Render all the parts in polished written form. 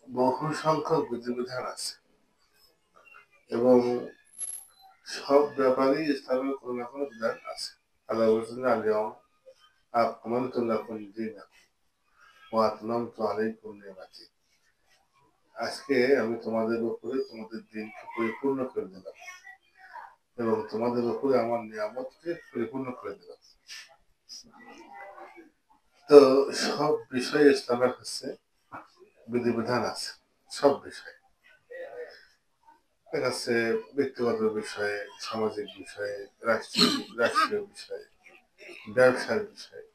বহু সংখ্যক বিধিবিধান আছে এবং সব ব্যাপারেই ইসলামের কোনো না কোনো বিধান আছে। আল্লাহ বলছেন আলিয়াম আকমালতু লাকুম দীনাকুম ওয়া আতমামতু আলাইকুম নি'মাতি। আজকে আমি তোমাদের উপরে তোমাদের দিনকে পরিপূর্ণ করে দিলাম এবং তোমাদের উপরে আমার নিয়ামতকে পরিপূর্ণ করে দিলাম। তো সব বিষয়ে ইসলামের হচ্ছে বিধিবিধান আছে, সব বিষয়ে। দেখা যাচ্ছে ব্যক্তিগত বিষয়ে, সামাজিক বিষয়ে, রাষ্ট্রীয় বিষয়ে, ব্যবসার বিষয়ে।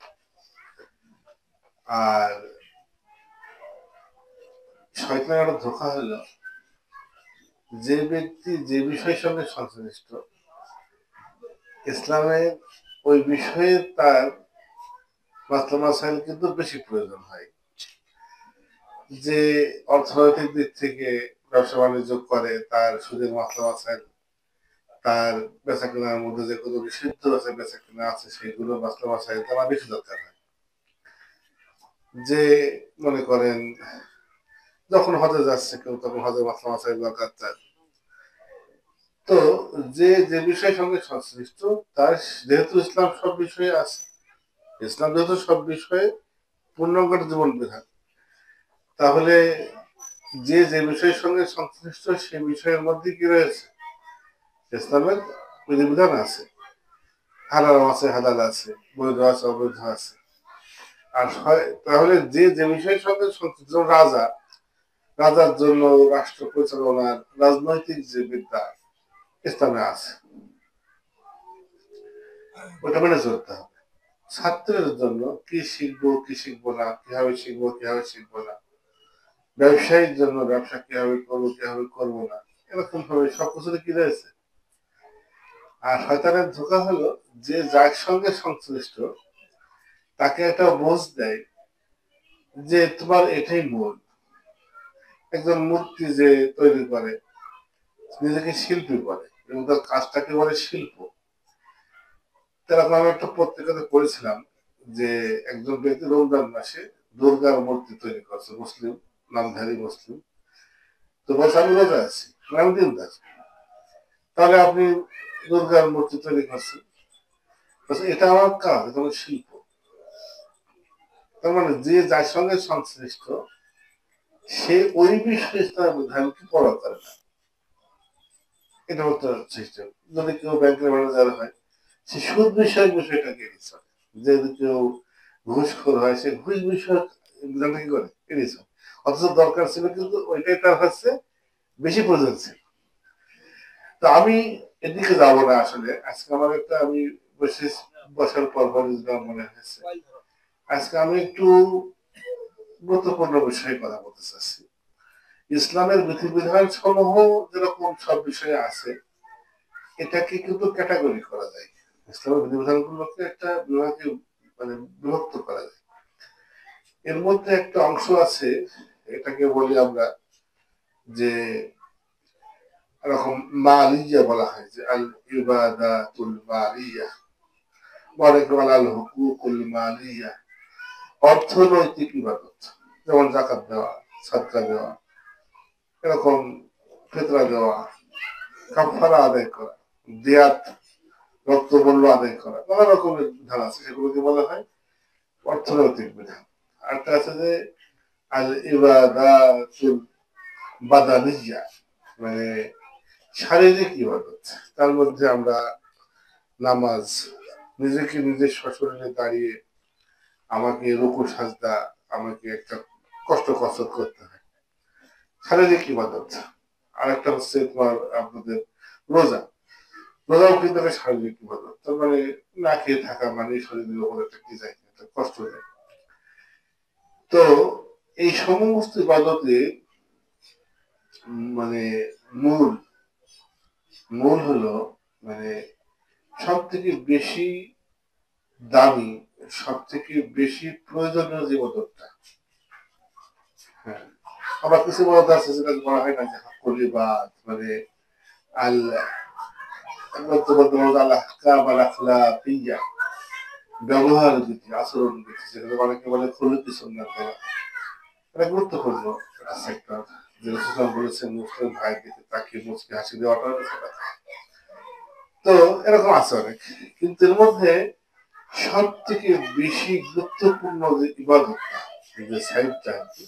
আর শয়তানের একটা ধোঁকা হলো, যে ব্যক্তি যে বিষয়ের সঙ্গে সংশ্লিষ্ট, ইসলামের ওই বিষয়ে তার মাসলা মাসাইল কিন্তু বেশি প্রয়োজন হয়। যে অর্থনৈতিক দিক থেকে ব্যবসা বাণিজ্য করে, তার সুদের মাসলা মাসাইল, তার বেচা কেনার মধ্যে যে কোনো নিষিদ্ধ আছে বেচা কেনা আছে, সেইগুলো মাসলা মাসাইল তারা বেশি দরকার হয়। যে মনে করেন যখন হজে যাচ্ছে কেউ, তখন হজের মাসলা মাসাইল দরকার তার। তো যে যে বিষয়ের সঙ্গে সংশ্লিষ্ট, তার যেহেতু ইসলাম সব বিষয়ে আছে, ইসলাম যেহেতু সব বিষয়ে পূর্ণাঙ্গ জীবন বিধান, তাহলে যে যে বিষয়ের সঙ্গে সংশ্লিষ্ট সেই বিষয়ের মধ্যে কি রয়েছে, ইসলামের বিধিবিধান আছে। হারাম আছে, হালাল আছে, বৈধ আছে, অবৈধ আছে। আর তাহলে যে যে বিষয়ের সঙ্গে সংশ্লিষ্ট, রাজার জন্য রাষ্ট্র পরিচালনার রাজনৈতিক যে বিদ্যা ইসলামে আছে, ওটা মেনে চলতে হবে। ছাত্রের জন্য কি শিখবো কি শিখবো না, কিভাবে শিখবো কিভাবে শিখবো না, ব্যবসায়ীর জন্য ব্যবসা কিভাবে করবো কিভাবে করবো না, এরকম ভাবে সবকিছু কি রয়েছে। আর শয়তানের ধোঁকা হলো, যে যার সঙ্গে সংশ্লিষ্ট তাকে একটা বোঝ দেয় যে তোমার এটাই মূল। একজন মূর্তি যে তৈরি করে, নিজেকে শিল্পী বলে এবং তার কাজটাকে বলে শিল্প। তেরকম আমি একটা পত্রিকাতে পড়েছিলাম যে একজন ব্যক্তি রমজান মাসে দুর্গার মূর্তি তৈরি করছে, মুসলিম, নামধারী মুসলিম। তো বলছে আমি রোজা আছি, আমি দিনদার, তাহলে আপনি দুর্গার মূর্তি তৈরি করছেন, এটা আমার কাজ, এটা আমার শিল্প। তার মানে যে যার সঙ্গে সংশ্লিষ্ট, সে ওই বিষয়ে তার বিধানকে পড়া করে না। এটা হচ্ছে সিস্টেম। যদি কেউ ব্যাংকের ম্যানেজার হয়, সে সুদ বিষয়ক বিষয়টাকে এড়িয়ে চলে। যদি কেউ ঘুষখোর হয়, সে ঘুষ বিষয়ক বিধানটা কি করে, এড়িয়ে চলে। অথচ দরকার ছিল কিন্তু ওইটাই তার হচ্ছে বেশি প্রয়োজন ছিল। তো আমি এদিকে যাব না আসলে। আজকে আমার একটা, আমি বসার পর মনে হয়েছে আজকে আমি একটু গুরুত্বপূর্ণ বিষয়ে কথা বলতে চাচ্ছি। ইসলামের বিধিবিধান সমূহ যেরকম সব বিষয়ে আছে, এটাকে কিন্তু ক্যাটাগরি করা যায়। ইসলামের বিধিবিধানগুলোকে একটা বিভাগে মানে বিভক্ত করা যায়। এর মধ্যে একটা অংশ আছে, এটাকে বলি আমরা যে এরকম মালিয়া বলা হয়, যে আল ইবাদাতুল মালিয়া, অনেক আল হুকুকুল মালিয়া, অর্থনৈতিক ইবাদত। যেমন যাকাত দেওয়া, সাদকা দেওয়া, এরকম ফিতরা দেওয়া, কাফারা আদায় করা, দিয়াত রক্তমূল্য আদায় করা, নানা রকমের বিধান আছে, সেগুলোকে বলা হয় অর্থনৈতিক বিধান। আরেকটা আছে যে আল ইবাদাতুল বাদানিয়া, মানে শারীরিক ইবাদত। তার মধ্যে আমরা নামাজ, নিজেকে নিজের সশরীরে দাঁড়িয়ে আমাকে রুকু সাজদা, আমাকে একটা কসরত করতে হয়, শারীরিক ইবাদত। আরেকটা হচ্ছে তোমার আপনাদের রোজা, রোজাও কিন্তু একটা শারীরিক ইবাদত। তার মানে না খেয়ে থাকা মানে শরীরের উপর একটা কি যায়, একটা কষ্ট যায়। তো এই সমস্ত ইবাদতে মানে মূল মূল হলো, মানে সব থেকে বেশি দামি, সব থেকে বেশি প্রয়োজনীয় যে ইবাদতটা। হ্যাঁ, আবার কিছু ইবাদত আছে যেটা বলা হয় না যে কলিবাদ, মানে আল ব্যবহার বিধি, আচরণ বিধি, যেগুলো অনেকে বলে খলিকি সুন্নাত বলা। এটা গুরুত্বপূর্ণ একটা সেক্টর, যে রসুল বলেছেন মুসলিম ভাই দিকে তাকিয়ে মুচকে হাসি দেওয়াটা সাদাকা। তো এরকম আছে অনেক, কিন্তু এর মধ্যে সব থেকে বেশি গুরুত্বপূর্ণ যে ইবাদতটা, যে সাইডটা আর কি,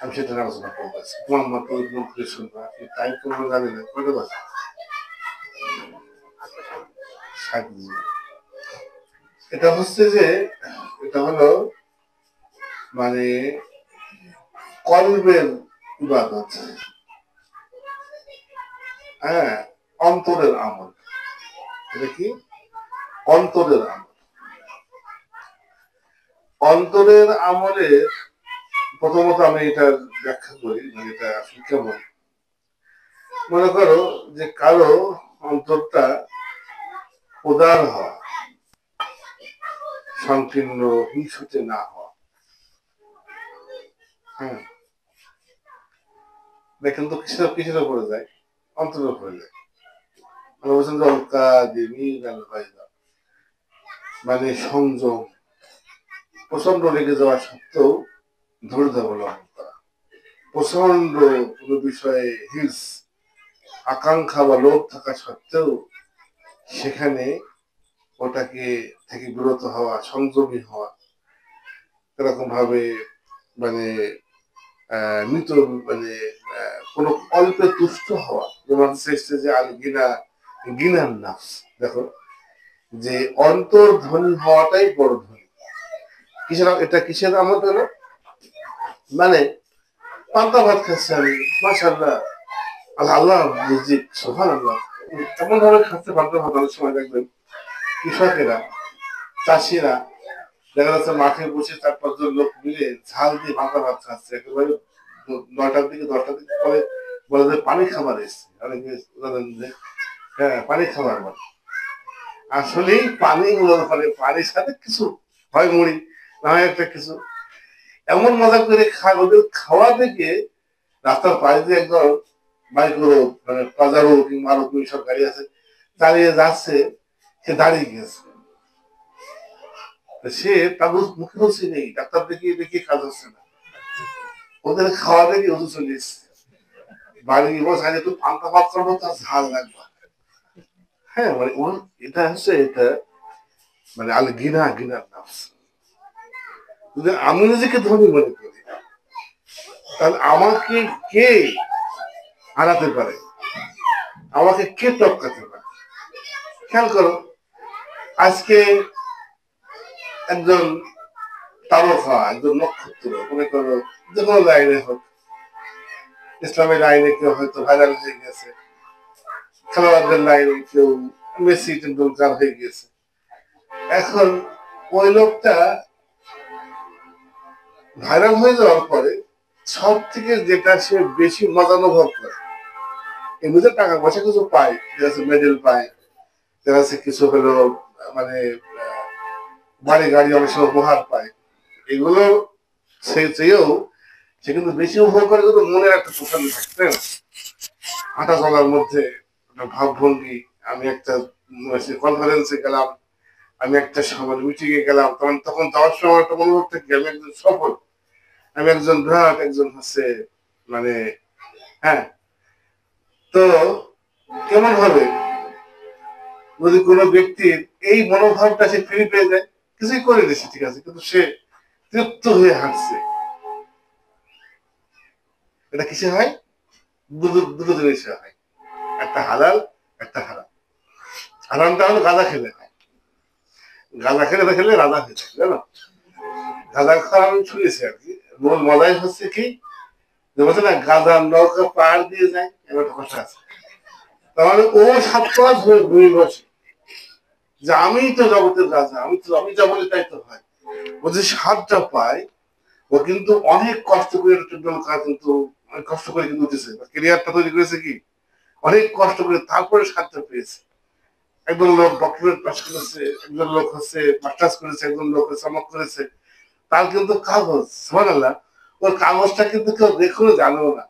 আমি সেটা আলোচনা করবো। তোমার মতো শুনবো, আপনি টাইম করবো জানি না, করে দেবো। এটা হচ্ছে যে, এটা হলো মানে কলবের ইবাদত, হ্যাঁ, অন্তরের আমল। এটা কি? অন্তরের আমল। অন্তরের আমলে প্রথমত আমি এটা ব্যাখ্যা করি, মানে এটা আসলে কেমন। মনে করো যে কারো অন্তরটা উদার হওয়া, সংকীর্ণ হিংসুটে না হওয়া, হ্যাঁ, দেখেন তো কিসের কিসের উপরে যায়? অন্তরের উপরে যায়। বলছেন যে মানে সংযম, প্রচন্ড রেগে যাওয়া সত্ত্বেও ধৈর্য অবলম্বন করা, প্রচন্ড কোনো বিষয়ে হিংস আকাঙ্ক্ষা বা লোভ থাকা সত্ত্বেও সেখানে ওটাকে থেকে বিরত হওয়া, সংযমী হওয়া, এরকম ভাবে মানে মৃত মানে কোনো অল্পে তুষ্ট হওয়া, যেমন চেষ্টা যে আল গিনা গিনার নাফস। দেখো যে অন্তর ধনী হওয়াটাই বড় ধনী। কিসের এটা কিসের আমল হলো? মানে পান্তা ভাত খাচ্ছে আমি, মাশাআল্লাহ, আল্লাহ রিজিক সুবহানাল্লাহ, এমন ভাবে খাচ্ছে পান্তা ভাত। অনেক সময় দেখবেন কৃষকেরা, চাষিরা দেখা যাচ্ছে মাঠে বসে 4-5 জন লোক মিলে ঝাল দিয়ে পান্তা ভাত খাচ্ছে একেবারে 9টার দিকে 10টার দিকে পরে বলে যে পানি খাবার এসছে, অনেকে যে হ্যাঁ পানি খাবার বলে। আসলেই পানি গুলো মানে পানির সাথে কিছু হয়, মুড়ি না হয় একটা কিছু, এমন মজা করে খায়। ওদের খাওয়া থেকে রাস্তার পাশে দিয়ে একদম মাইক্রো মানে পাজারো কিংবা আরো সব গাড়ি আছে, দাঁড়িয়ে যাচ্ছে, সে দাঁড়িয়ে গেছে, সে তাদের মুখে হচ্ছে নেই, ডাক্তার দেখিয়ে দেখিয়ে কাজ হচ্ছে না, ওদের খাওয়া দেখে ওদের চলে এসছে বাড়ি বসে, একটু পান্তা ভাত করবো তার ঝাল লাগবে। হ্যাঁ, মানে ওর এটা হচ্ছে এটা মানে আল গিনা গিনার নাম। যদি আমি নিজেকে ধনী মনে করি, তাহলে আমাকে কে হারাতে পারে, আমাকে কে টপকাতে পারে? খেয়াল করো, আজকে একজন তারকা, একজন নক্ষত্র, মনে করো যে কোনো লাইনে হোক, ইসলামের লাইনে কেউ হয়তো ভাইরাল হয়ে গেছে, খেলোয়াড়দের লাইনে কেউ মেসি টেন্ডুলকার হয়ে গেছে। এখন ওই লোকটা ভাইরাল হয়ে যাওয়ার পরে সব থেকে যেটা সে বেশি মজা অনুভব করে, এমনিতে টাকা পয়সা কিছু পায়, মেডেল পায়, দেখা যাচ্ছে কিছু হলো মানে বাড়ি গাড়ি অনেক সময় উপহার পায়, এগুলো সে চেয়েও সে কিন্তু বেশি উপভোগ করে কিন্তু মনের একটা প্রশান্তি থাকে, তাই না? হাঁটা চলার মধ্যে ভাবভঙ্গি, আমি একটা কনফারেন্সে গেলাম, আমি একটা সময় মিটিং এ গেলাম, তখন যাওয়ার সময় একটা মনে হচ্ছে কি আমি একজন সফল, আমি একজন বিরাট একজন হচ্ছে মানে, হ্যাঁ। তো কেমন হবে যদি কোনো ব্যক্তির এই মনোভাবটা সে ফিরে পেয়ে যায়? কিছুই করে দিচ্ছে, ঠিক আছে, কিন্তু সে তৃপ্ত হয়ে হাঁটছে। এটা কিসে হয়? দুটো জিনিসে হয়, একটা হালাল, একটা হারাম। হারামটা হলো গাঁজা খেলে হয়, গাঁজা খেলে খেলে রাজা হয়ে যায়, জানো? গাঁজা খাওয়া আমি শুনেছি আর কি। মূল মজাই হচ্ছে কি, যে বলছে না গাঁজার নৌকা পাহাড় দিয়ে যায়, এবার একটা কথা আছে। তাহলে ও 7 মাস ধরে ঘুরে বসে যে আমি তো জগতের রাজা, আমি যা বলি তাই তো হয়। ও যে স্বাদটা পায়, ও কিন্তু অনেক কষ্ট করে টেন্ডুলকার কিন্তু অনেক কষ্ট করে কিন্তু উঠেছে, ক্যারিয়ারটা তৈরি করেছে কি অনেক কষ্ট করে, তারপরে স্বাদটা পেয়েছে। একজন লোক ডক্টরেট পাস করেছে, একজন লোক হচ্ছে মাস্টার্স করেছে, একজন লোক চমক করেছে, তার কিন্তু কাগজ সুবহানাল্লাহ, ওর কাগজটা কিন্তু কেউ দেখুন জানেও না।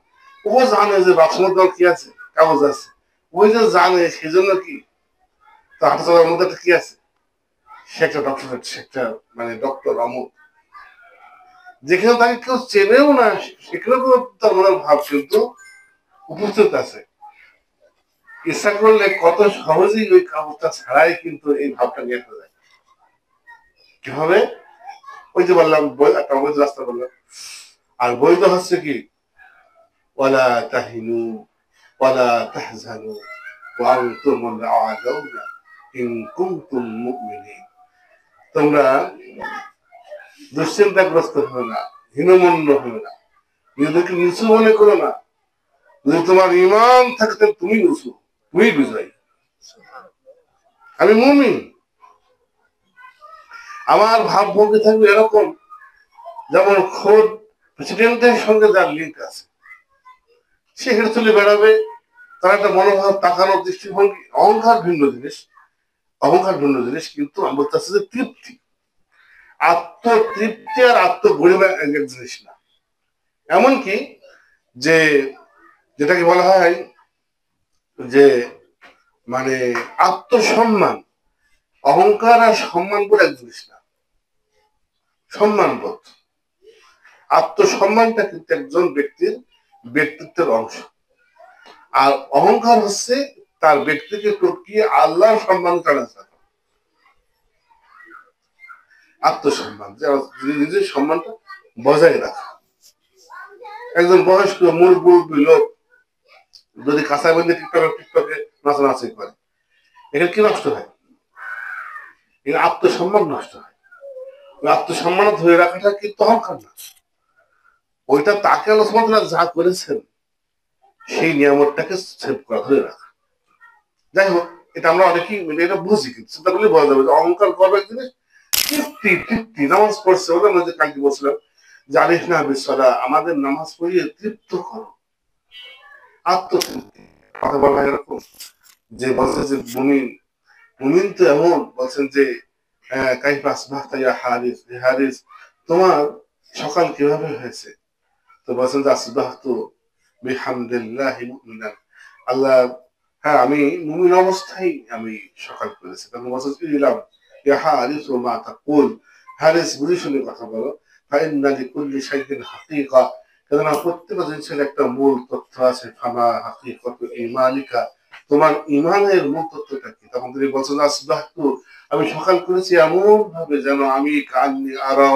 ও জানে যে বাথরুমের দল কি আছে, কাগজ আছে, ওই যে জানে সেজন্য কি তো হাঁটা চলার মধ্যে একটা কি আছে, সে একটা ডক্টরেট, সে একটা মানে ডক্টর অমুক। যেখানে তাকে কেউ চেনেও না সেখানে তো তার মনের ভাব কিন্তু উপস্থিত আছে। ইচ্ছা করলে কত সহজেই ওই কাগজটা ছাড়াই কিন্তু এই ভাবটা নিয়ে আসা যায়। কিভাবে? ওই যে বললাম একটা অবৈধ রাস্তা বললাম। আর বৈধ হচ্ছে কি ওয়ালা তাহিনু ওয়ালা তাহজানু ওয়া আনতুমুল আ'লাউনা ইন কুনতুম মুমিনিন। তোমরা দুশ্চিন্তাগ্রস্ত হও না, হীনমন্য হও না, নিজেদেরকে নিচু মনে করো না। যদি তোমার ঈমান থাকে তুমি উঁচু, তুমি বিজয়ী। আমি মুমিন। আমার ভাবভঙ্গি থাকবে এরকম যেমন খোদ প্রেসিডেন্টের সঙ্গে যার লিঙ্ক আছে, সে হেঁটে চলে বেড়াবে, তার একটা মনোভাব, তাকানোর দৃষ্টিভঙ্গি। অহংকার ভিন্ন জিনিস, অহংকার ভিন্ন জিনিস, কিন্তু আমি বলতে চাচ্ছি যে তৃপ্তি, আত্মতৃপ্তি আর আত্মগরিমা এক এক জিনিস না। এমনকি যে যেটাকে বলা হয় যে মানে আত্মসম্মান, অহংকার আর সম্মান করে এক জিনিস না। সম্মানবোধ, আত্মসম্মানটা কিন্তু একজন ব্যক্তির ব্যক্তিত্বের অংশ, আর অহংকার হচ্ছে তার ব্যক্তিকে টপকিয়ে আল্লাহর সম্মান করা যায়। আত্মসম্মান, নিজের সম্মানটা বজায় রাখা। একজন বয়স্ক মুরব্বী লোক যদি কাঁচা বেঁধে টিকটকে নাচানাচি করে, এখানে কি নষ্ট হয়? এখানে আত্মসম্মান নষ্ট হয়। ওই আত্মসম্মান ধরে রাখাটা কিন্তু অহংকার না, ওইটা তাকে আল্লাহ যা করেছেন সেই নিয়ামতটাকে সেভ করা, ধরে রাখা। যাই হোক, এটা আমরা অনেকেই এটা বুঝি, কিন্তু চিন্তা করলে বোঝা যাবে যে অহংকার করবে এক জিনিস, তৃপ্তি তৃপ্তি নামাজ পড়ছে, ওদের মধ্যে কালকে বলছিলাম যে আলিফ না বিশ্বরা, আমাদের নামাজ পড়িয়ে তৃপ্ত করো, আত্মতৃপ্তি। কথা বলা এরকম যে বলছে যে মুমিন, মুমিন তো এমন বলছেন যে কাইফা আসবাহতা ইয়া হারিস, হে হারিস তোমার সকাল কিভাবে হয়েছে? তো বলছেন যে আসবাহতু বিহামদিল্লাহি মুমিনান, আল্লাহ, হ্যাঁ আমি মুমিন অবস্থায় আমি সকাল করেছি। তখন বলছেন ইলাম ইয়া হারিস ওয়া মা তাকুল, হারিস বুঝে শুনে কথা বলো, ফাইন্না লিকুল্লি শাইইন হাকিকা, কেননা প্রত্যেক জিনিসের একটা মূল তথ্য আছে। ফামা হাকিকাতু ঈমানিকা, তোমার ঈমানের মূল তথ্যটা কি? তখন তিনি বলছেন আসবাহতু, আমি সকাল করেছি এমন ভাবে যেন আমি কান্নি আরা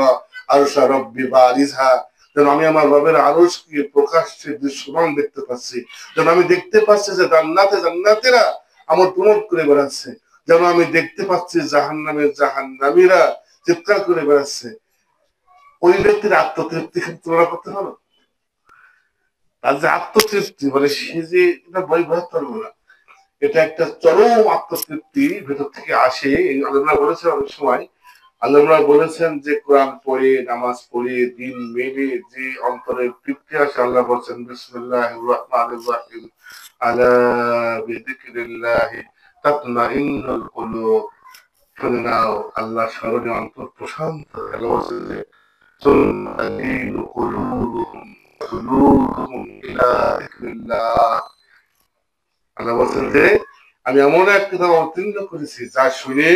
আরশা রব্বি বারিজা, যেন আমি আমার রবের আরশকে প্রকাশ্যে দৃশ্যমান দেখতে পাচ্ছি, যেন আমি দেখতে পাচ্ছি যে জান্নাতেরা আমার প্রমোদ করে বেড়াচ্ছে, যেন আমি দেখতে পাচ্ছি জাহান্নামীরা চিৎকার করে বেড়াচ্ছে। ওই ব্যক্তির আত্মতৃপ্তি তুলনা করতে হলো। তার যে আত্মতৃপ্তি, মানে সে যে এটা বই বোঝাতে পারবো না, এটা একটা চরম আত্মতৃপ্তি ভেতর থেকে আসে। আল্লাহ বলেছেন অনেক সময়, আল্লাহ বলেছেন যে কোরআন পড়ে নামাজ পড়ে দিন মেনে যে অন্তরের তৃপ্তি আসে, আল্লাহ বলছেন বিসমিল্লাহির রহমানির রহিম, আলা বিযিকরিল্লাহি তাতমাইন্নুল কুলুব, শুনে নাও আল্লাহ স্মরণে অন্তর প্রশান্ত। আল্লাহ বলছেন যে তুমাইন্নু কুলুবুহুম ইলা যিকরিল্লাহ, আল্লাহ বলছেন যে আমি এমন এক কিতাব অবতীর্ণ করেছি যা শুনে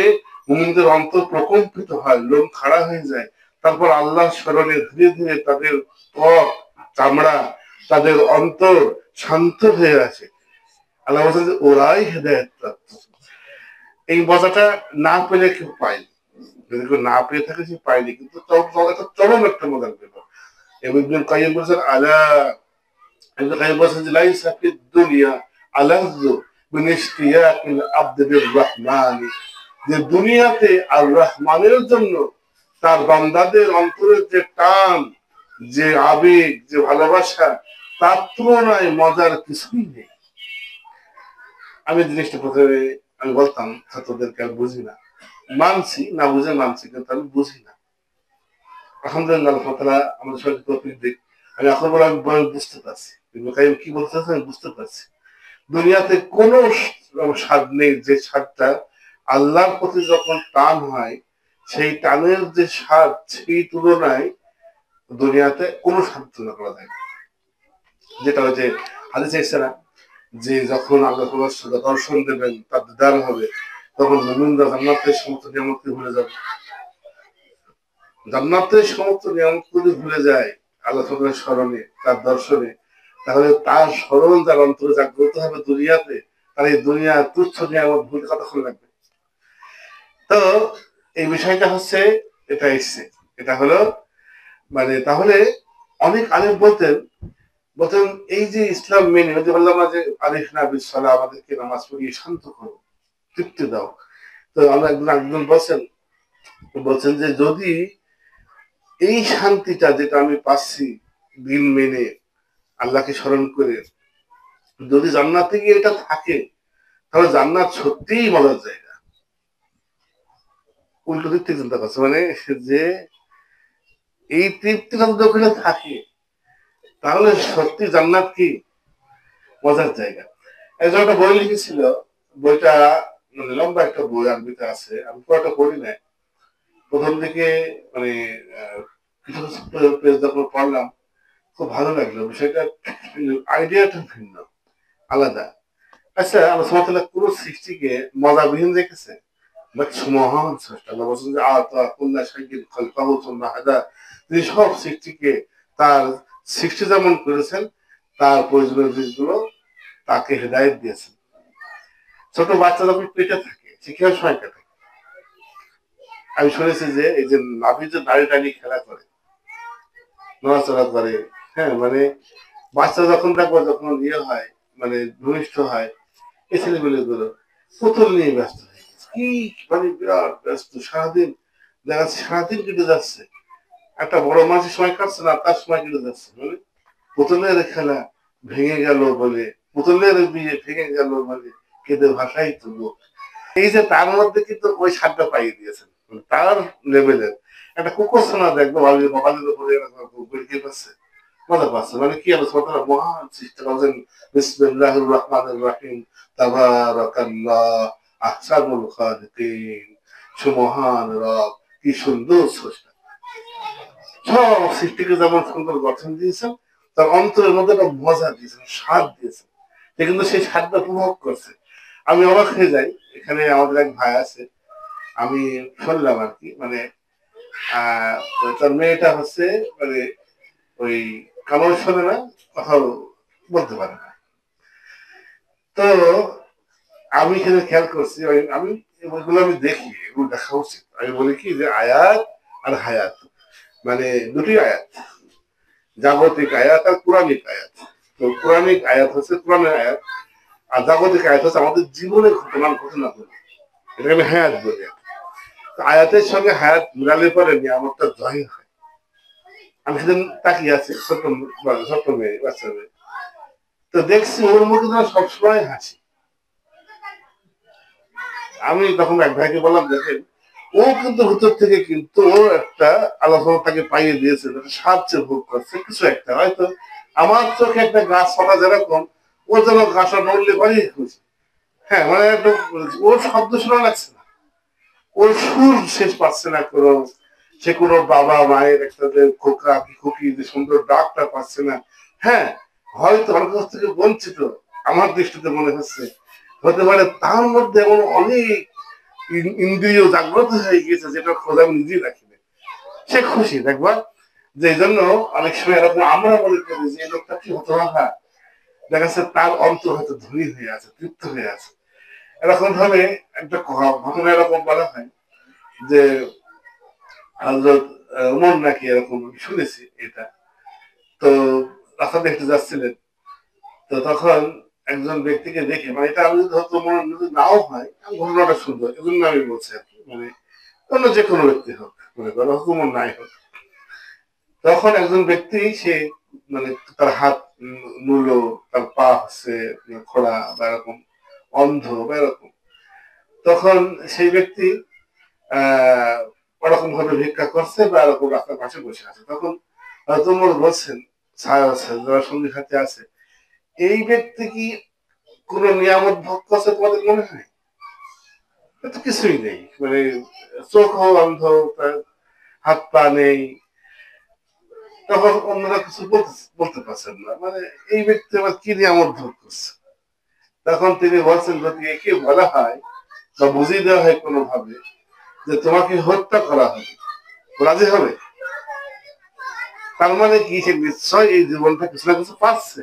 মুমিনদের অন্তর প্রকম্পিত হয়, লোম খাড়া হয়ে যায়। তারপর আল্লাহ স্মরণে ধীরে ধীরে তাদের ত্বক, চামড়া, তাদের অন্তর শান্ত হয়ে আসে। আল্লাহ বলছেন যে ওরাই হেদায়েত প্রাপ্ত। এই মজাটা না পেলে কেউ পায়নি, যদি কেউ না পেয়ে থাকে সে পায়নি, কিন্তু চরম একটা মজার ব্যাপার। ইবনুল কাইয়্যিম বলেছেন আলা, ইবনুল কাইয়্যিম বলেছেন যে লাইসা ফিদ দুনিয়া আলাযু মিন ইশতিয়াকিল আবদি বির রহমানি, যে দুনিয়াতে আর রহমানের জন্য তার বান্দাদের অন্তরের যে টান, যে আবেগ, যে ভালোবাসা, তার তুলনায় মজার কিছুই নেই। আমি জিনিসটা প্রথমে আমি বলতাম ছাত্রদেরকে, আমি বুঝি না, মানছি না, বুঝে মানছি, কিন্তু আমি বুঝি না। আলহামদুলিল্লাহ আমাদের সবাই তৌফিক দিক, আমি এখন বলে আমি বুঝতে পারছি কি বলতে চাচ্ছি, আমি বুঝতে পারছি। দুনিয়াতে কোন স্বাদ নেই যে স্বাদটা আল্লাহর প্রতি যখন টান হয়, সেই টানের যে স্বাদ, সেই তুলনায় দুনিয়াতে কোনো স্বাদ তুলনা করা যায় না। যেটা হচ্ছে হাদিসে এসেছে না, যে যখন আল্লাহ দর্শন দেবেন, তার দিদার হবে, তখন মুমিনরা জান্নাতের সমস্ত নিয়ামতকে ভুলে যাবে। জান্নাতের সমস্ত নিয়ামত যদি ভুলে যায় আল্লাহ তাআলার স্মরণে, তার দর্শনে, তাহলে তার স্মরণ তার অন্তরে জাগ্রত হবে দুনিয়াতে, তার এই দুনিয়া তুচ্ছ নিয়ামত ভুলে কতক্ষণ লাগবে। তো এই বিষয়টা হচ্ছে, এটা এসছে, এটা হলো মানে তাহলে অনেক আলেম বলতেন, বলতেন এই যে ইসলাম মেনে, ওই যে বললাম না যে আলিফ না বিসসালাহ, আমাদেরকে নামাজ পড়িয়ে শান্ত করো, তৃপ্তি দাও। তো আমরা একজন একজন বলছেন, বলছেন যে যদি এই শান্তিটা যেটা আমি পাচ্ছি দিন মেনে আল্লাহকে স্মরণ করে, যদি জান্নাতে গিয়ে এটা থাকে, তাহলে জান্নাত সত্যিই মজার জায়গা। উল্টো দিক থেকে চিন্তা করছে, মানে যে এই তৃপ্তিটা যদি ওখানে থাকে, তাহলে সত্যি জান্নাত কি মজার জায়গা। একজন একটা বই লিখেছিল, বইটা মানে লম্বা একটা বই, আরবিতে আছে, আমি পুরোটা পড়ি নাই। প্রথম দিকে মানে কিছু কিছু পেজ যখন পড়লাম, খুব ভালো লাগলো বিষয়টা, আইডিয়াটা ভিন্ন, আলাদা। আচ্ছা, আল্লাহ সুবহানাহু ওয়া তাআলা পুরো সৃষ্টিকে মজাবিহীন রেখেছে, বাট মহান স্রষ্টা। আল্লাহ বলছেন যে আতা কুল্লা শাইইন খালকাহু সুম্মা হাদা, তিনি সব সৃষ্টিকে তার সৃষ্টি যেমন করেছেন, তার প্রয়োজনীয় জিনিসগুলো তাকে হেদায়েত দিয়েছেন। ছোট বাচ্চা যখন পেটে থাকে, সে কিভাবে সময় কাটে? আমি শুনেছি যে এই যে নাভি যে দাঁড়িয়ে দাঁড়িয়ে খেলা করে, নড়াচড়া করে, হ্যাঁ, মানে বাচ্চা যখন দেখবো, যখন ইয়ে হয়, মানে ভূমিষ্ঠ হয়, এই ছেলেগুলো গুলো পুতুল নিয়ে ব্যস্ত হয়ে গেছে, কি মানে বিরাট ব্যস্ত, সারাদিন দেখা যাচ্ছে, সারাদিন কেটে যাচ্ছে, একটা বড় মানুষের সময় কাটছে না, তার সময় কেটে যাচ্ছে, মানে পুতুলের খেলা ভেঙে গেল বলে, পুতুলের বিয়ে ভেঙে গেল বলে কেঁদে ভাষাই তুলো। এই যে তার মধ্যে কিন্তু ওই স্বাদটা পাইয়ে দিয়েছেন, তার লেভেলের একটা কুকুরছানা দেখবো বাবাদের উপরে বেরিয়ে পাচ্ছে, মজা পাচ্ছে, মানে কি আলোচনা মহান সৃষ্টি করছেন। বিসমিল্লাহির রহমানির রহিম, তাবারাকাল্লাহ আহসানুল খালিকিন, সুমহান রব, কি সুন্দর স্রষ্টা, সব সৃষ্টিকে যেমন সুন্দর গঠন দিয়েছেন, তার অন্তরের মধ্যে একটা মজা দিয়েছেন, স্বাদ দিয়েছেন, সে কিন্তু সেই স্বাদটা উপভোগ করছে। আমি অবাক হয়ে যাই, এখানে আমাদের এক ভাই আছে, আমি শুনলাম আর কি, মানে আহ তার মেয়েটা হচ্ছে মানে ওই কামাল শোনে না, কথাও বলতে পারে না। তো আমি এখানে খেয়াল করছি, আমি ওইগুলো আমি দেখি, এগুলো দেখা উচিত। আমি বলি কি যে আয়াত আর হায়াত, মানে দুটি আয়াত, জাগতিক আয়াত আর পুরাণিক আয়াত। তো পুরাণিক আয়াত হচ্ছে পুরাণের আয়াত, আর জাগতিক আয়াত হচ্ছে আমাদের জীবনের ঘটনাগুলো, এটাকে আমি হায়াত বলি। আয়াতের সঙ্গে হায়াত মিলালে পরে নিয়ামতটা জয় হয়। আমি সেদিন তাকিয়ে আছি, ছোট্ট মেয়ে, বাচ্চা মেয়ে, তো দেখছি ওর মুখে যেন সবসময় হাসি। আমি তখন এক ভাইকে বললাম, দেখেন ও কিন্তু ভিতর থেকে কিন্তু ও একটা আলোচনা তাকে পাইয়ে দিয়েছে, সাহায্য ভোগ করছে কিছু একটা, হয়তো আমার চোখে একটা গাছ পাতা যেরকম, ও যেন গাছটা নড়লে পারি খুশি। হ্যাঁ, মানে একটু ওর শব্দ শোনা লাগছে না, ওর সুর শেষ পাচ্ছে না কোনো, সে কোনো বাবা মায়ের একটা যে খোকা কি খুকি যে সুন্দর ডাকটা পাচ্ছে না। হ্যাঁ, হয়তো আমার কাছ থেকে বঞ্চিত, আমার দৃষ্টিতে মনে হচ্ছে, হতে পারে তার মধ্যে এমন অনেক ইন্দ্রিয় জাগ্রত হয়ে গেছে, যেটা খোঁজ আমি নিজেই রাখিনি। সে খুশি দেখবা, যে এই জন্য অনেক সময় এরকম আমরা মনে করি যে এই লোকটা কি হতো না, দেখা যাচ্ছে তার অন্তর হয়তো ধনী হয়ে আছে, তৃপ্ত হয়ে আছে। এরকম ভাবে একটা ঘটনা এরকম বলা হয় যে হযরত উমর নাকি এরকম শুনেছি এটা, তো রাস্তা দেখতে যাচ্ছিলেন, তো তখন একজন ব্যক্তিকে দেখে, মানে এটা আমি যদি হয়তো মনে যদি নাও হয়, আমি ঘটনাটা সুন্দর এই জন্য আমি বলছি আর কি, মানে অন্য যে কোনো ব্যক্তি হোক, মনে করো হুকুমর নাই হোক, তখন একজন ব্যক্তি সে মানে তার হাত নুলো, তার পা হচ্ছে খোড়া বা এরকম, অন্ধ বা এরকম, তখন সেই ব্যক্তি আহ ওরকম ভাবে ভিক্ষা করছে বা এরকম রাস্তার পাশে বসে আছে, তখন তোমরা বলছেন ছায়া আছে, যারা সঙ্গী সাথে আছে, এই ব্যক্তি কি কোন নিয়ামত ভোগ করছে তোমাদের মনে হয়? তো কিছুই নেই, মানে চোখ অন্ধ, তার হাত পা নেই, তখন অন্যরা কিছু বলতে পারছেন না, মানে এই ব্যক্তি আবার কি নিয়ামত ভোগ করছে। তখন তিনি বলছেন, যদি একে বলা হয় বা বুঝিয়ে দেওয়া হয় কোনোভাবে যে তোমাকে হত্যা করা হবে, রাজি হবে? তার মানে কি, সে নিশ্চয় এই জীবনটা কিছু না কিছু পাচ্ছে,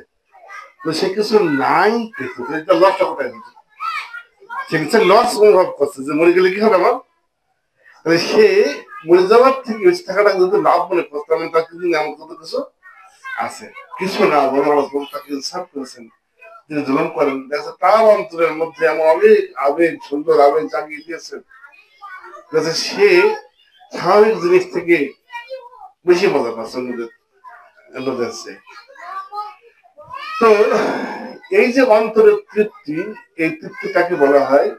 তো সে কিছু নাই পেত, এটা লসটা কোথায় হচ্ছে? সে কিছু লস অনুভব করছে যে মরে গেলে কি হবে আমার, তাহলে সে মরে যাওয়ার থেকে বেঁচে থাকাটা যদি লাভ মনে করতো, আমি তার কিন্তু এমন কত কিছু আছে, কিছু না বলে আমার তাকে সাফ করেছেন, তিনি জুলুম করেন, দেখা তার অন্তরের মধ্যে এমন অনেক আবেগ, সুন্দর আবেগ জাগিয়ে দিয়েছেন, সে স্বাভাবিক জিনিস থেকে বেশি মজা পাচ্ছে অন্যদের চেয়ে। তো এই যে অন্তরের তৃপ্তি, এই তৃপ্তিটাকে বলা হয়,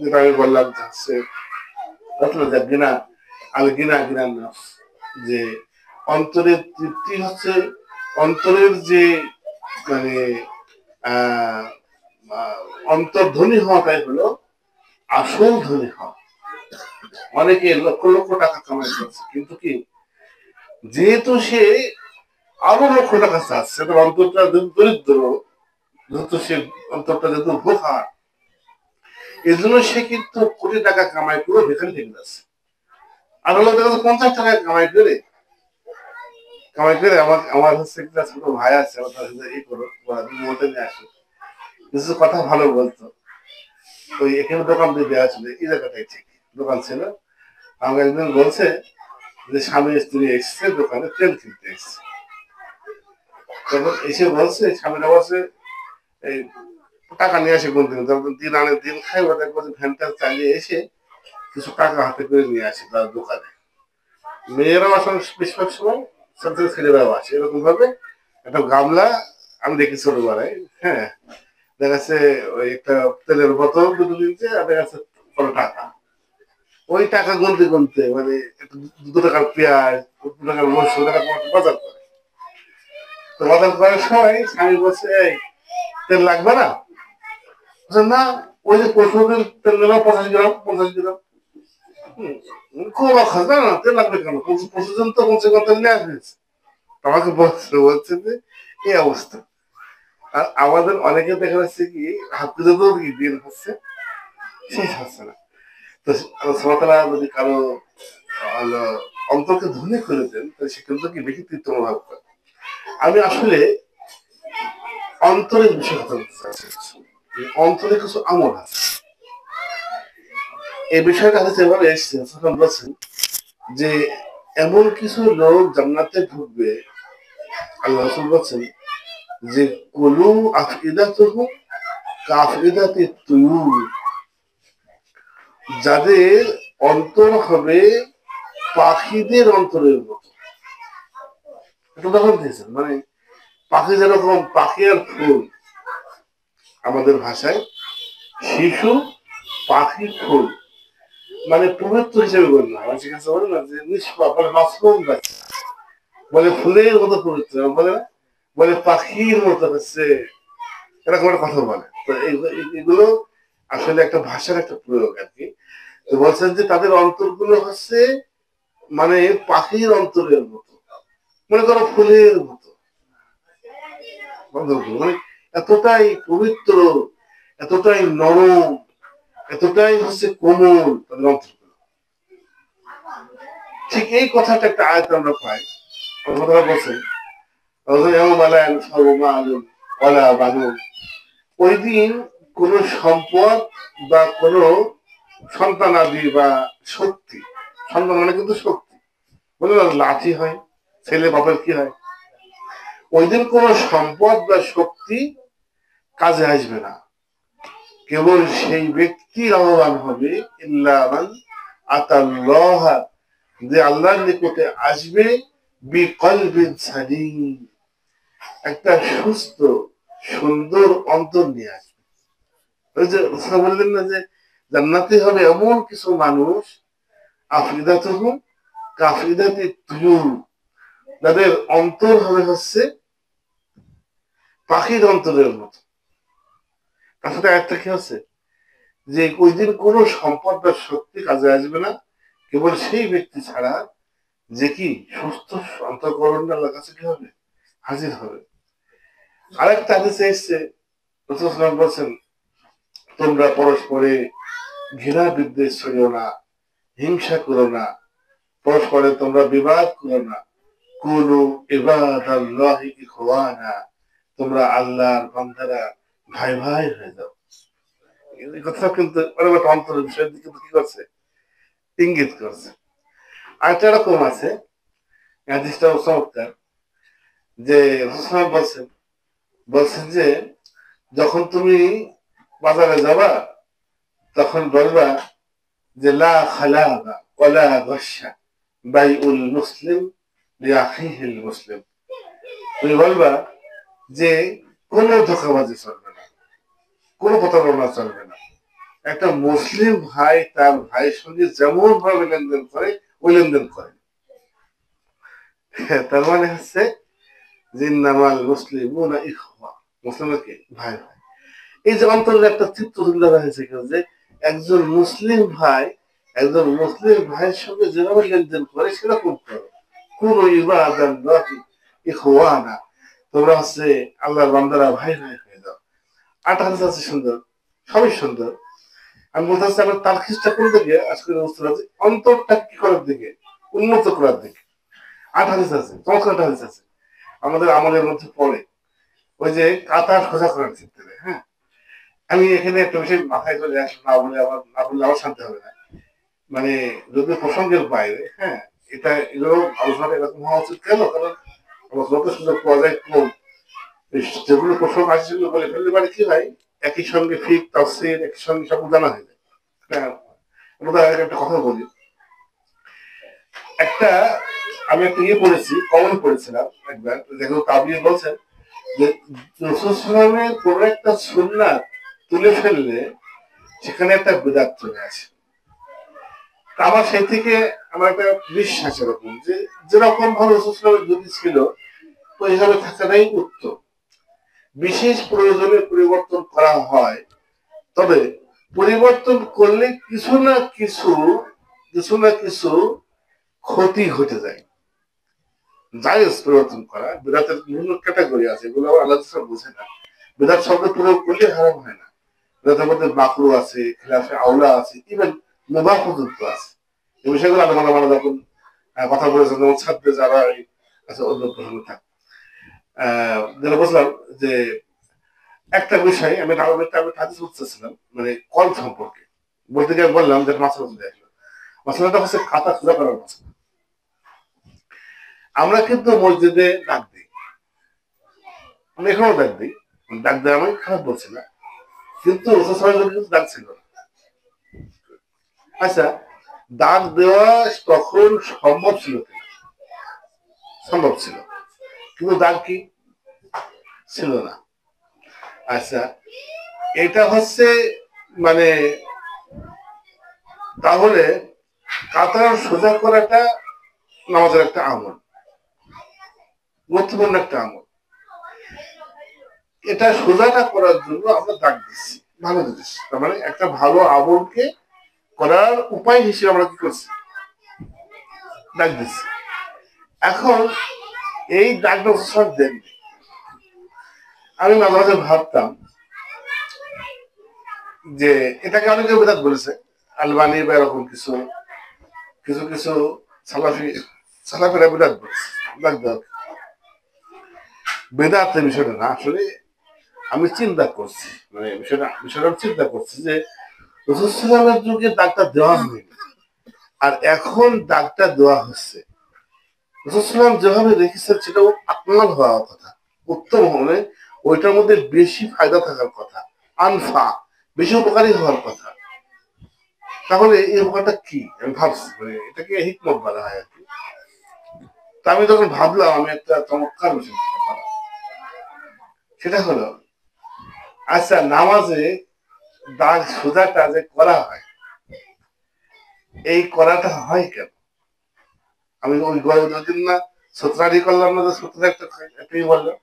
যেটা আমি বললাম যে হচ্ছে গিনা আল গিনা গিনা নাফস, যে অন্তরের তৃপ্তি হচ্ছে অন্তরের যে মানে আহ অন্তর্ধ্বনি হওয়াটাই হলো আসল ধ্বনি হওয়া। অনেকে লক্ষ লক্ষ টাকা কামাই করছে, কিন্তু কি, যেহেতু সে আরো লক্ষ টাকা চাচ্ছে, তার অন্তরটা দরিদ্র, যেহেতু সে অন্তরটা যেহেতু বোকা, এই জন্য সে কিন্তু কোটি টাকা কামাই করে ভেতরে থেকে যাচ্ছে। আর হলো দেখা যাচ্ছে 50 টাকা কামাই করে আমার আমার হচ্ছে একটা ছোট ভাই আছে, আমার তার সাথে এই করো মতে নিয়ে আসো, কিছু কথা ভালো বলতো, তো এখানে দোকান দিয়ে দেওয়া ছিল, এই জায়গাটাই ঠিক দোকান ছিল। আমাকে একদিন বলছে যে স্বামী স্ত্রী এসছে দোকানে তেল কিনতে এসছে, তখন এসে বলছে স্বামীরা বলছে এই টাকা নিয়ে আসে কোন দিন, তখন দিন আনে দিন খাই, ওদের ভ্যানটা চালিয়ে এসে কিছু টাকা হাতে করে নিয়ে আসে তার দোকানে। মেয়েরাও আসলে বেশিরভাগ সময় ছোট ছোট ছেলেরাও আসে এরকম ভাবে, একটা গামলা আমি দেখি ছোটবেলায়, হ্যাঁ, দেখা যাচ্ছে ওই একটা তেলের বোতল দুটো দিচ্ছে, আর দেখা যাচ্ছে কোনো টাকা, ওই টাকা গুনতে গুনতে মানে 2 টাকার পেঁয়াজ, 2 টাকার রসুন, টাকা বাজার করে। তো বাজার করার সময় স্বামী বলছে এই তেল লাগবে না, না ওই যে 50 তেল নিলাম, 50 গ্রাম 50 গ্রাম, খুব অখাস না, না তেল লাগবে কেন, 25 জন তো 50 গ্রাম তেল নিয়ে আসবে। আমাকে বলছে যে এই অবস্থা। আর আমাদের অনেকে দেখা যাচ্ছে কি হাত তো কি দিন হচ্ছে, শেষ হচ্ছে না। তো যদি কারো অন্তরকে ধনী করে দেন, তাহলে সে কিন্তু কি বেশি তৃপ্ত অনুভব করে। আমি আসলে অন্তরের বিষয়ে কথা বলতে চাচ্ছি, অন্তরে কিছু আমল আছে, এই বিষয়টা হচ্ছে এভাবে এসছে, বলছেন যে এমন কিছু লোক জান্নাতে ঢুকবে, আল্লাহ রাসূল বলছেন যে কুলু আফইদাতুহুম কাফইদাতি তুয়ুর, যাদের অন্তর হবে পাখিদের অন্তরের মতো। একটু উদাহরণ দিয়েছেন, মানে পাখি যেরকম, পাখি আর ফুল, আমাদের ভাষায় শিশু, পাখি, ফুল, মানে পবিত্র হিসেবে বললাম, আমার কাছে বলে না যে নিষ্পাপ, মানে মাসুম বাচ্চা, বলে ফুলের মতো পবিত্র, বলে না, বলে পাখির মতো হচ্ছে, এরকম একটা কথা বলে। তো এগুলো আসলে একটা ভাষার একটা প্রয়োগ আর কি। তো বলছেন যে তাদের অন্তরগুলো হচ্ছে মানে পাখির অন্তরের মতো, মনে করো ফুলের মতো অন্তরগুলো, মানে এতটাই পবিত্র, এতটাই নরম, এতটাই হচ্ছে কোমল তাদের অন্তরগুলো। ঠিক এই কথাটা একটা আয়াত আমরা পাই, কথাটা বলছেন ওই দিন কোন সম্পদ বা কোন সন্তানাদি বা শক্তি, সন্তান মানে কিন্তু শক্তি, বলে লাঠি হয়, ছেলে বাপের কি হয়, ওই দিন কোন সম্পদ বা শক্তি কাজে আসবে না, কেবল সেই ব্যক্তি লাভবান হবে ইল্লামান আতাল্লাহ, যে আল্লাহর নিকটে আসবে বিকলবিন সালিম, একটা সুস্থ সুন্দর অন্তর নিয়ে আসবে। ওই যে বললেন না যে জান্নাতি হবে এমন কিছু মানুষ, আফরিদাতুহুম কাফরিদাতি তুয়ুর, যাদের অন্তর হবে হচ্ছে পাখির অন্তরের মতো। তার সাথে একটা কি হচ্ছে যে ওই দিন কোন সম্পদ বা শক্তি কাজে আসবে না, কেবল সেই ব্যক্তি ছাড়া যে কি সুস্থ অন্তঃকরণ আল্লাহর কাছে কি হবে, হাজির হবে। আরেকটা হাদিসে এসছে, রাসূলুল্লাহ বলছেন তোমরা পরস্পরে ঘৃণা বিদ্বেষ করিও না, হিংসা করো না, পরস্পরে তোমরা বিবাদ করো না, কুনু ইবাদাল্লাহি ইখওয়ানা, তোমরা আল্লাহর বান্দারা ভাই ভাই হয়ে যাও। এই কথা কিন্তু অনেক অন্তরের বিষয়ের দিকে কি করছে, ইঙ্গিত করছে। আরেকটা এরকম আছে, হাদিসটাও চমৎকার, যে রাসূল বলছেন বলছেন যে যখন তুমি বাজারে যাবা তখন বলবা যে লা খালাবা ওয়ালা গাশা বাইউল মুসলিম লিআখিহিল মুসলিম, তুমি বলবা যে কোনো ধোঁকাবাজি চলবে না, কোনো প্রতারণা চলবে না। একটা মুসলিম ভাই তার ভাইয়ের সঙ্গে যেমন ভাবে লেনদেন করে ওই লেনদেন করে। তার মানে হচ্ছে যে ইন্নামাল মুসলিমুনা ইখওয়া, মুসলিমরা কি ভাই ভাই। এই যে অন্তরের একটা চিত্র তুলে ধরা হয়েছে যে একজন মুসলিম ভাই একজন মুসলিম ভাইয়ের সঙ্গে যেভাবে লেনদেন করে সেরকম করো। কোন ইবাদাল্লাহি ইখওয়ানা, তোমরা হচ্ছে আল্লাহর বান্দারা ভাই ভাই হয়ে যাও। আট হাদিস আছে সুন্দর, সবই সুন্দর। আমি বলতে চাচ্ছি আমার তারখিসটা কোন দিকে আজকে বুঝতে পারছি, অন্তরটা কি করার দিকে, উন্নত করার দিকে। আট হাদিস আছে, চমৎকার হাদিস আছে আমাদের আমলের মধ্যে পড়ে, ওই যে কাতা সোজা করার ক্ষেত্রে। হ্যাঁ, আমি এখানে একটা বিষয় মাথায় চলে আসলে না বললে আমার শান্তি হবে না, মানে যদি প্রসঙ্গের বাইরে। হ্যাঁ, এগুলো আলোচনাটা এরকম হওয়া উচিত। কেন? কারণ আলোচনাতে সুযোগ পাওয়া যায় কম, যেগুলো প্রসঙ্গ আছে সেগুলো বলে ফেললে মানে কি হয়, একই সঙ্গে ফিক তাফসীর একই সঙ্গে সব জানা হয়ে যায়। একটা কথা বলি, একটা আমি একটা ইয়ে পড়েছি, কমন পড়েছিলাম একবার, দেখো তাবলিগ বলছেন যে রাসূল সাল্লাল্লাহু আলাইহি ওয়াসাল্লামের কোন একটা সুন্নাত তুলে ফেললে সেখানে একটা বিদআত চলে আসে। আমার সেই থেকে আমার একটা বিশ্বাস এরকম যে যেরকম ভাবে রাসূল সাল্লাল্লাহু আলাইহি ওয়াসাল্লামের ছিল ওইভাবে থাকাটাই উত্তম। বিশেষ প্রয়োজনে পরিবর্তন করা হয়, তবে পরিবর্তন করলে কিছু না কিছু ক্ষতি ঘটে যায়। জায়েজ পরিবর্তন করা, বিদআতের বিভিন্ন ক্যাটাগরি আছে, এগুলো আল্লাহ তাআলা বোঝে না। বিদআত শব্দ প্রয়োগ করলে হারাম হয় না, বিদআতের মধ্যে মাকরুহ আছে, খিলাফে আওলা আছে, ইভেন মুবাহ পর্যন্ত আছে। এই বিষয়গুলো আমরা যখন কথা বলেছেন, যেমন ছাত্র যারা আছে অন্য প্রসঙ্গ থাক, যেটা বুঝলাম যে একটা বিষয় আমি হাদিস বুঝতেছিলাম, মানে কল সম্পর্কে বলতে গিয়ে বললাম যে মাসলা চলে আসলো। মাসলাটা হচ্ছে খাতা খোঁজা করার মাসলা। আমরা কিন্তু মসজিদে ডাক দিই, আমি এখনো ডাক দিই, ডাক দেওয়া আমি খারাপ বলছি না, কিন্তু কিন্তু ডাক ছিল না। আচ্ছা, ডাক দেওয়া তখন সম্ভব ছিল কিনা? সম্ভব ছিল, কিন্তু ডাক কি ছিল না। আচ্ছা, এটা হচ্ছে মানে তাহলে কাতার সোজা করাটা নামাজের একটা আমল, গুরুত্বপূর্ণ একটা আমল। এটা সোজাটা করার জন্য আমরা ডাক দিচ্ছি, ভালো জিনিস। তার মানে একটা ভালো আমলকে করার উপায় হিসেবে আমরা কি করছি, ডাক দিচ্ছি। এখন এই ডাকটা সব দেন, আমি মাঝে মাঝে ভাবতাম যে এটাকে অনেকে বেদাত বলেছে, আলবানি বা এরকম কিছু কিছু কিছু সালাফিরা বেদাত বলেছে। ডাক দেওয়া বেদাতের বিষয়টা না, আসলে আমি চিন্তা করছি, মানে বিষয়টা চিন্তা করছি যে রাসূল সাল্লাল্লাহু আলাইহি ওয়াসাল্লামের যুগে ডাক্তার দেওয়া হয়নি, আর এখন ডাক্তার দেওয়া হচ্ছে। রাসূল সাল্লাল্লাহু আলাইহি ওয়াসাল্লাম যেভাবে রেখেছেন সেটাও আপনার হওয়ার কথা, উত্তম হলে ওইটার মধ্যে বেশি ফায়দা থাকার কথা, আনফা, বেশি উপকারী হওয়ার কথা। তাহলে এই উপকারটা কি আমি ভাবছি, মানে এটাকে হিকমত বলা হয় আর কি। তা আমি যখন ভাবলাম, আমি একটা চমৎকার বিষয়, সেটা হলো আচ্ছা নামাজে দাগ সোজাটা যে করা হয়, এই করাটা হয় কেন? আমি ওই দিন না সূত্রাদি করলাম না, যে সূত্র একটাই বললাম,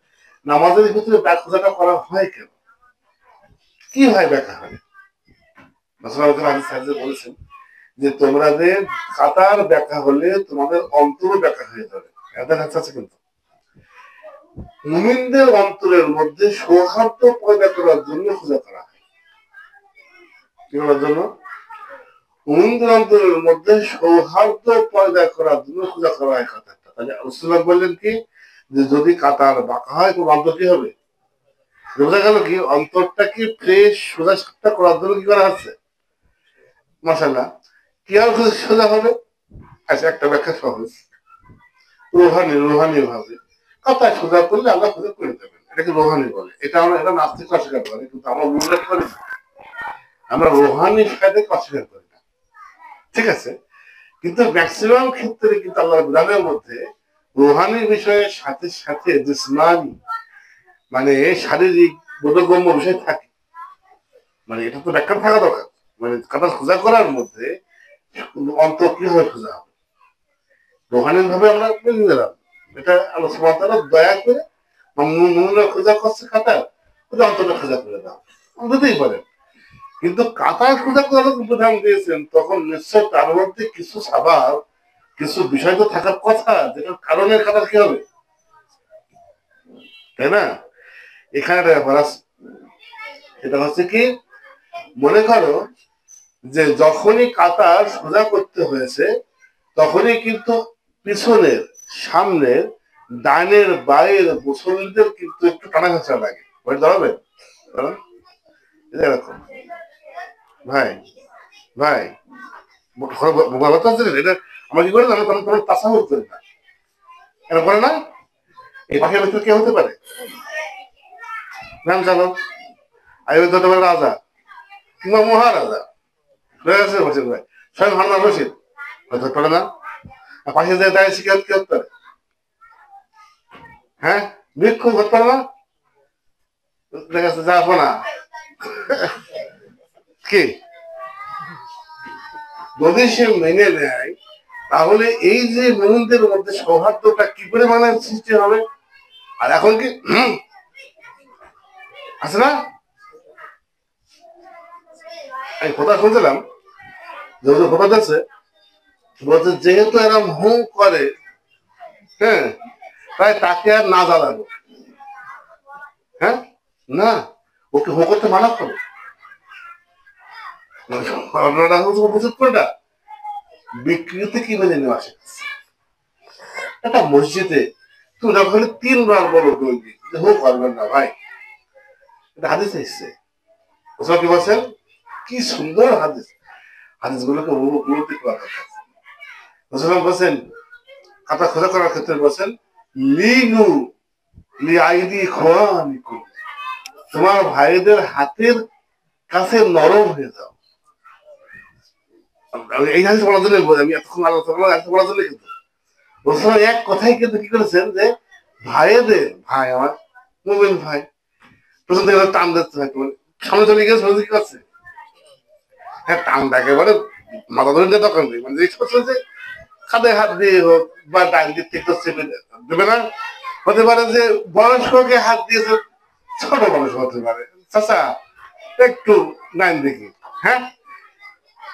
নামাজের ভিতরে দাগ সোজাটা করা হয় কেন, কি হয় ব্যাখ্যা হয়? বলেছেন যে তোমাদের কাতার ব্যাখ্যা হলে তোমাদের অন্তর ব্যাখ্যা হয়ে যাবে। এদের আছে কিন্তু মুমিনদের অন্তরের মধ্যে সৌহার্দ্য পয়দা করার জন্য খোঁজা করা হয়। কি করার জন্য? মুমিনদের অন্তরের মধ্যে সৌহার্দ্য পয়দা করার জন্য সোজা করা হয় কাতারটা। তাহলে রাসূলুল্লাহ বললেন কি যে যদি কাতার বাঁকা হয় তো অন্তর কি হবে? বোঝা গেল কি অন্তরটা কি ফ্রেশ সোজা সাপটা করার জন্য কি করা হচ্ছে? মাশাআল্লাহ। কিভাবে সোজা হবে? আচ্ছা, একটা ব্যাখ্যা সহজ, রুহানি ভাবে কাতার সোজা করলে আল্লাহ সোজা করে দেবেন, এটাকে রুহানি বলে। এটা নাস্তিক অস্বীকার করে, কিন্তু আমরা উল্লেখ করি না, আমরা রুহানি ফায়দাকে অস্বীকার করি না, ঠিক আছে। কিন্তু ম্যাক্সিমাম ক্ষেত্রে কিন্তু আল্লাহ বিধানের মধ্যে রুহানি বিষয়ের সাথে সাথে জিসমানি মানে শারীরিক বোধগম্য বিষয় থাকে। মানে এটা তো ব্যাখ্যা থাকা দরকার। মানে কাতার খোঁজা করার মধ্যে অন্তর কিভাবে খোঁজা হবে, রুহানি ভাবে আমরা মেনে নিলাম, এটা আল্লাহ সুবহানাহু ওয়া তাআলা দয়া করে মুমিনরা খোঁজা করছে কাতার, অন্তরটা খোঁজা করে দাও, বুঝতেই পারেন। কিন্তু কাতার খোঁজা করার বিধান দিয়েছেন, তখন নিশ্চয় তার মধ্যে কিছু স্বভাব, কিছু বিষয় তো থাকার কথা, যেটার কারণে কাতার কি হবে, তাই না? এখানে একটা ব্যাপার আছে, সেটা হচ্ছে কি, মনে করো যে যখনই কাতার সোজা করতে হয়েছে তখনই কিন্তু পিছনের, সামনের, ডানের, বাইরের মুসল্লিদের কিন্তু একটু টানা ঘাঁচা লাগে। দাঁড়াবেন, এরকম ভাই ভাই এটা আমরা কি করে জানো, তখন কোনো তাসাহুর করি না, এটা করে না। এই পাখির ভিতরে কে হতে পারে? নাম জানো, আইবে হতে পারে রাজা কিংবা মহারাজা, বসে ভাই স্বয়ং হারুন রশিদ ধরতে পারে না। পাশে যে দাঁড়িয়ে শিখে কি হতে পারে? হ্যাঁ, ভিক্ষুক হতে পারে না, দেখা যাচ্ছে যাবো না কি, যদি সে মেনে নেয় তাহলে এই যে মুমিনদের মধ্যে সৌহার্দ্যটা কি করে মানে সৃষ্টি হবে। আর এখন কি আছে না, আমি কথা শুনছিলাম যে কথা যাচ্ছে, বলছে যেহেতু এরম হু করে, হ্যাঁ, তাই তাকে আর না জ্বালাবো। হ্যাঁ, না, ওকে হু করতে মানা করো। বিকৃতি কি মেনে নেওয়া শিখছে। একটা মসজিদে তুমি যখন 3 বার বলো দৈনিক যে হু করবেন না ভাই, এটা হাদিস এসছে, কি বলছেন, কি সুন্দর হাদিস, হাদিস গুলোকে উপলব্ধি করা দরকার। রাসূলুল্লাহ বলেন কাতা খোঁজা করার ক্ষেত্রে বলেন লিনু লিআইদি ইখওয়ানিকুম, তোমার ভাইদের হাতের কাছে নরম হয়ে যাও। এই হাদিস বলার জন্য আমি এতক্ষণ আলোচনা বলার জন্য কিন্তু রাসূলুল্লাহ এক কথাই কিন্তু কি করেছেন যে ভাইদের, ভাই আমার মুমিন ভাই, প্রথম থেকে টান দিচ্ছে, সামনে চলে গেছে কি করছে, হ্যাঁ টানটা একেবারে মাথা ধরে দিয়ে দরকার নেই, মানে যে খাদে হাত দিয়ে হোক বা ডান দিক থেকে চেপে দেবে না। হতে পারে যে বয়স্ককে হাত দিয়েছে, ছোট মানুষ হতে পারে, চাচা একটু ডান দিকে, হ্যাঁ,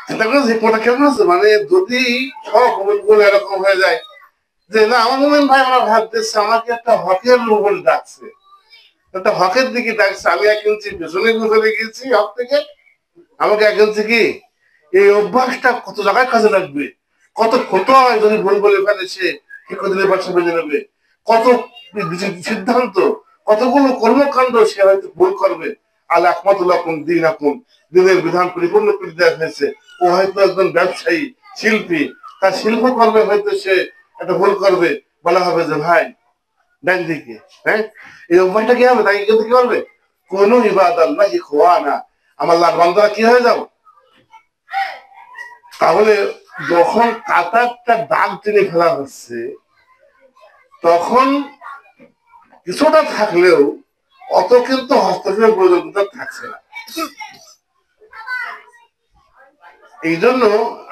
চিন্তা করেছি কোনটা কেমন আছে। মানে যদি সব মোমেন্ট গুলো এরকম হয়ে যায় যে না আমার মোমেন্ট ভাই আমার হাত দিচ্ছে, আমাকে একটা হকের মোমেন্ট ডাকছে, একটা হকের দিকে ডাকছে, আমি 1 ইঞ্চি পেছনে চলে গেছি হক থেকে, আমাকে 1 ইঞ্চি কি, এই অভ্যাসটা কত জায়গায় কাজে লাগবে, কত ক্ষত হয় যদি ভুল বলে ফেলে, সে কি কতদিনের ব্যবসা বেঁধে নেবে, কত সিদ্ধান্ত, কতগুলো কর্মকাণ্ড সে হয়তো ভুল করবে। আল আকমাতুল্লাহ দিন আকুম, দিনের বিধান পরিপূর্ণ করে দেওয়া হয়েছে। ও হয়তো একজন ব্যবসায়ী শিল্পী, তার শিল্প কর্মে হয়তো সে একটা ভুল করবে, বলা হবে যে ভাই ডান দিকে, হ্যাঁ, এই অভ্যাসটা কি হবে, তাকে কিন্তু কি করবে, কোন ইবাদাল্লাহি খুয়ানা, আমার আল্লাহর বান্দারা কি হয়ে যাও। তাহলে যখন কাতারটা দাগ টেনে ফেলা হচ্ছে তখন কিছুটা থাকলেও অত কিন্তু হস্তক্ষেপের প্রয়োজনীয়তা থাকছে না। এই জন্য